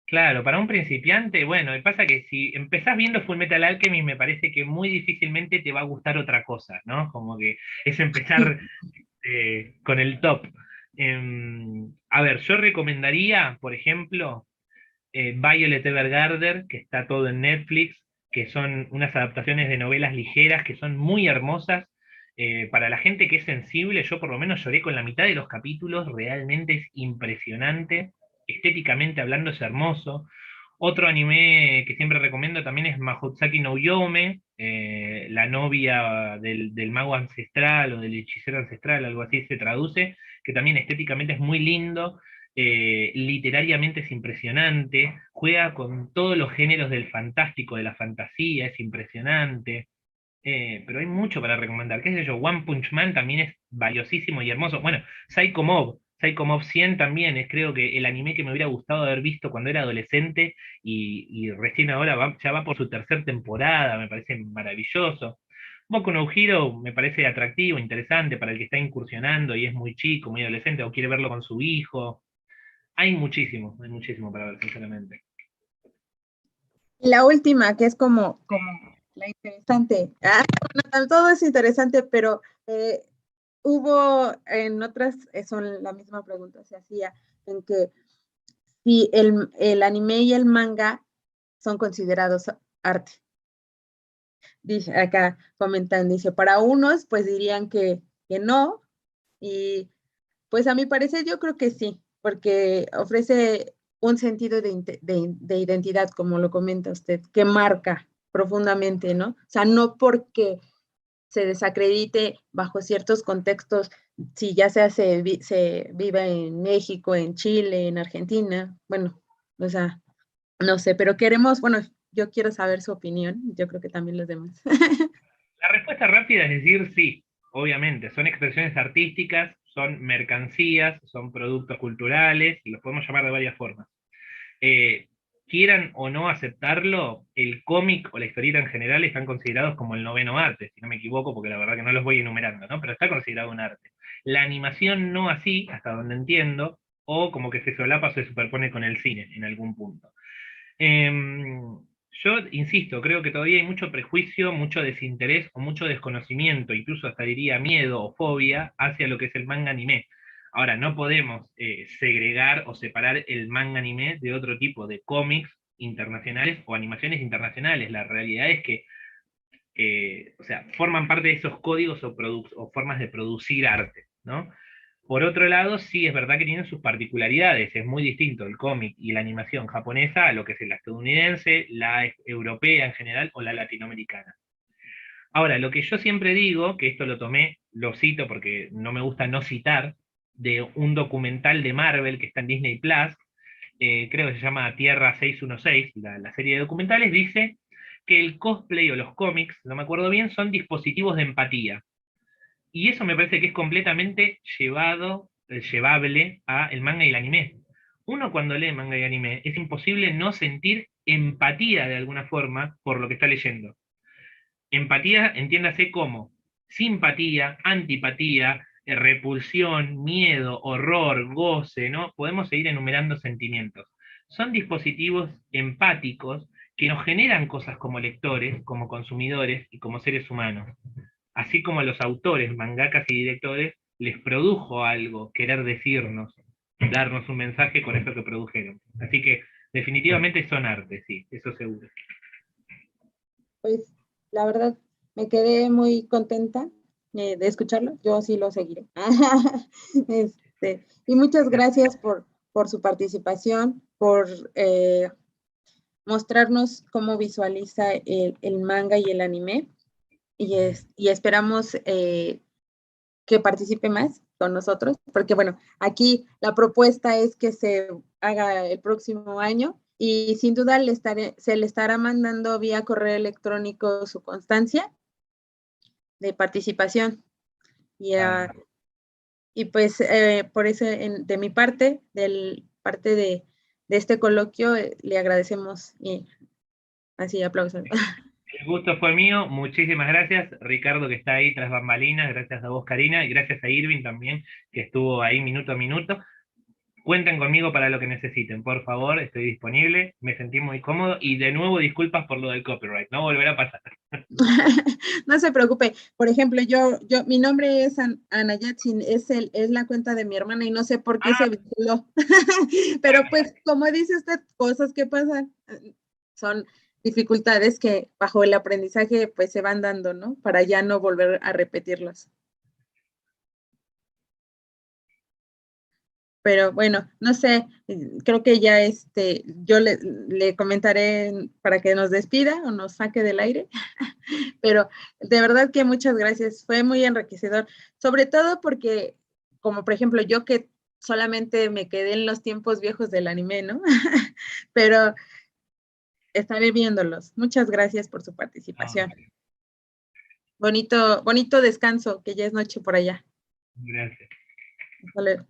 claro, para un principiante, bueno, y pasa que si empezás viendo Fullmetal Alchemist, me parece que muy difícilmente te va a gustar otra cosa, ¿no? Como que es empezar con el top. A ver, yo recomendaría, por ejemplo, Violet Evergarden, que está todo en Netflix, que son unas adaptaciones de novelas ligeras que son muy hermosas. Para la gente que es sensible, yo por lo menos lloré con la mitad de los capítulos, realmente es impresionante. Estéticamente hablando es hermoso. Otro anime que siempre recomiendo también es Mahoutsuki no Yome, la novia del mago ancestral o del hechicero ancestral, algo así se traduce, que también estéticamente es muy lindo, literariamente es impresionante, juega con todos los géneros del fantástico, de la fantasía, es impresionante. Pero hay mucho para recomendar. ¿Qué sé yo? One Punch Man también es valiosísimo y hermoso. Bueno, Psycho Mob 100 también es, creo que el anime que me hubiera gustado haber visto cuando era adolescente, y recién ahora ya va por su tercera temporada, me parece maravilloso. Boku no Hero me parece atractivo, interesante para el que está incursionando y es muy chico, muy adolescente o quiere verlo con su hijo. Hay muchísimo para ver, sinceramente. Y la última, que es como la interesante. No, todo es interesante, pero hubo en otras, son la misma pregunta, se hacía, en que si el anime y el manga son considerados arte. Dice, acá comentan, dice, para unos pues dirían que no, y pues a mi parecer yo creo que sí, porque ofrece un sentido de identidad, como lo comenta usted, que marca profundamente, ¿no? O sea, no porque se desacredite bajo ciertos contextos, si ya sea se vive en México, en Chile, en Argentina, bueno, o sea, no sé, pero queremos, bueno, yo quiero saber su opinión, yo creo que también los demás. La respuesta rápida es decir sí, obviamente. Son expresiones artísticas, son mercancías, son productos culturales, y los podemos llamar de varias formas. Eh, Quieran o no aceptarlo, el cómic o la historieta en general están considerados como el noveno arte, si no me equivoco, porque la verdad que no los voy enumerando, ¿no? Pero está considerado un arte. La animación no así, hasta donde entiendo, o como que se solapa o se superpone con el cine en algún punto. Yo insisto, creo que todavía hay mucho prejuicio, mucho desinterés o mucho desconocimiento, incluso hasta diría miedo o fobia hacia lo que es el manga anime. Ahora, no podemos segregar o separar el manga anime de otro tipo de cómics internacionales o animaciones internacionales. La realidad es que, o sea, forman parte de esos códigos o formas de producir arte, ¿no? Por otro lado, sí es verdad que tienen sus particularidades, es muy distinto el cómic y la animación japonesa a lo que es la estadounidense, la europea en general o la latinoamericana. Ahora, lo que yo siempre digo, que esto lo tomé, lo cito porque no me gusta no citar, de un documental de Marvel que está en Disney Plus, creo que se llama Tierra 616, la serie de documentales, dice que el cosplay o los cómics, no me acuerdo bien, son dispositivos de empatía. Y eso me parece que es completamente llevable a el manga y el anime. Uno cuando lee manga y anime es imposible no sentir empatía de alguna forma por lo que está leyendo. Empatía, entiéndase como simpatía, antipatía, repulsión, miedo, horror, goce, ¿no? Podemos seguir enumerando sentimientos. Son dispositivos empáticos que nos generan cosas como lectores, como consumidores y como seres humanos. Así como a los autores, mangakas y directores les produjo algo, querer decirnos, darnos un mensaje con esto que produjeron. Así que definitivamente son arte, sí, eso seguro. Pues la verdad me quedé muy contenta de escucharlo. Yo sí lo seguiré. Y muchas gracias por su participación, por mostrarnos cómo visualiza el manga y el anime. Y esperamos que participe más con nosotros, porque bueno, aquí la propuesta es que se haga el próximo año y sin duda se le estará mandando vía correo electrónico su constancia de participación. Y pues por eso de mi parte, de este coloquio, le agradecemos y así aplausos. El gusto fue mío, muchísimas gracias, Ricardo que está ahí tras bambalinas, gracias a vos Karina, y gracias a Irving también, que estuvo ahí minuto a minuto. Cuenten conmigo para lo que necesiten, por favor, estoy disponible, me sentí muy cómodo, y de nuevo disculpas por lo del copyright, no volverá a pasar. No se preocupe, por ejemplo, mi nombre es Ana Yatsin, es la cuenta de mi hermana y no sé por qué se vinculó, pero pues como dice usted, cosas que pasan, son dificultades que bajo el aprendizaje pues se van dando, ¿no? Para ya no volver a repetirlos. Pero bueno, no sé, creo que ya yo le comentaré para que nos despida o nos saque del aire, pero de verdad que muchas gracias, fue muy enriquecedor, sobre todo porque, como por ejemplo, yo que solamente me quedé en los tiempos viejos del anime, ¿no? Pero estaré viéndolos. Muchas gracias por su participación. Bonito descanso, que ya es noche por allá. Gracias. Hasta luego.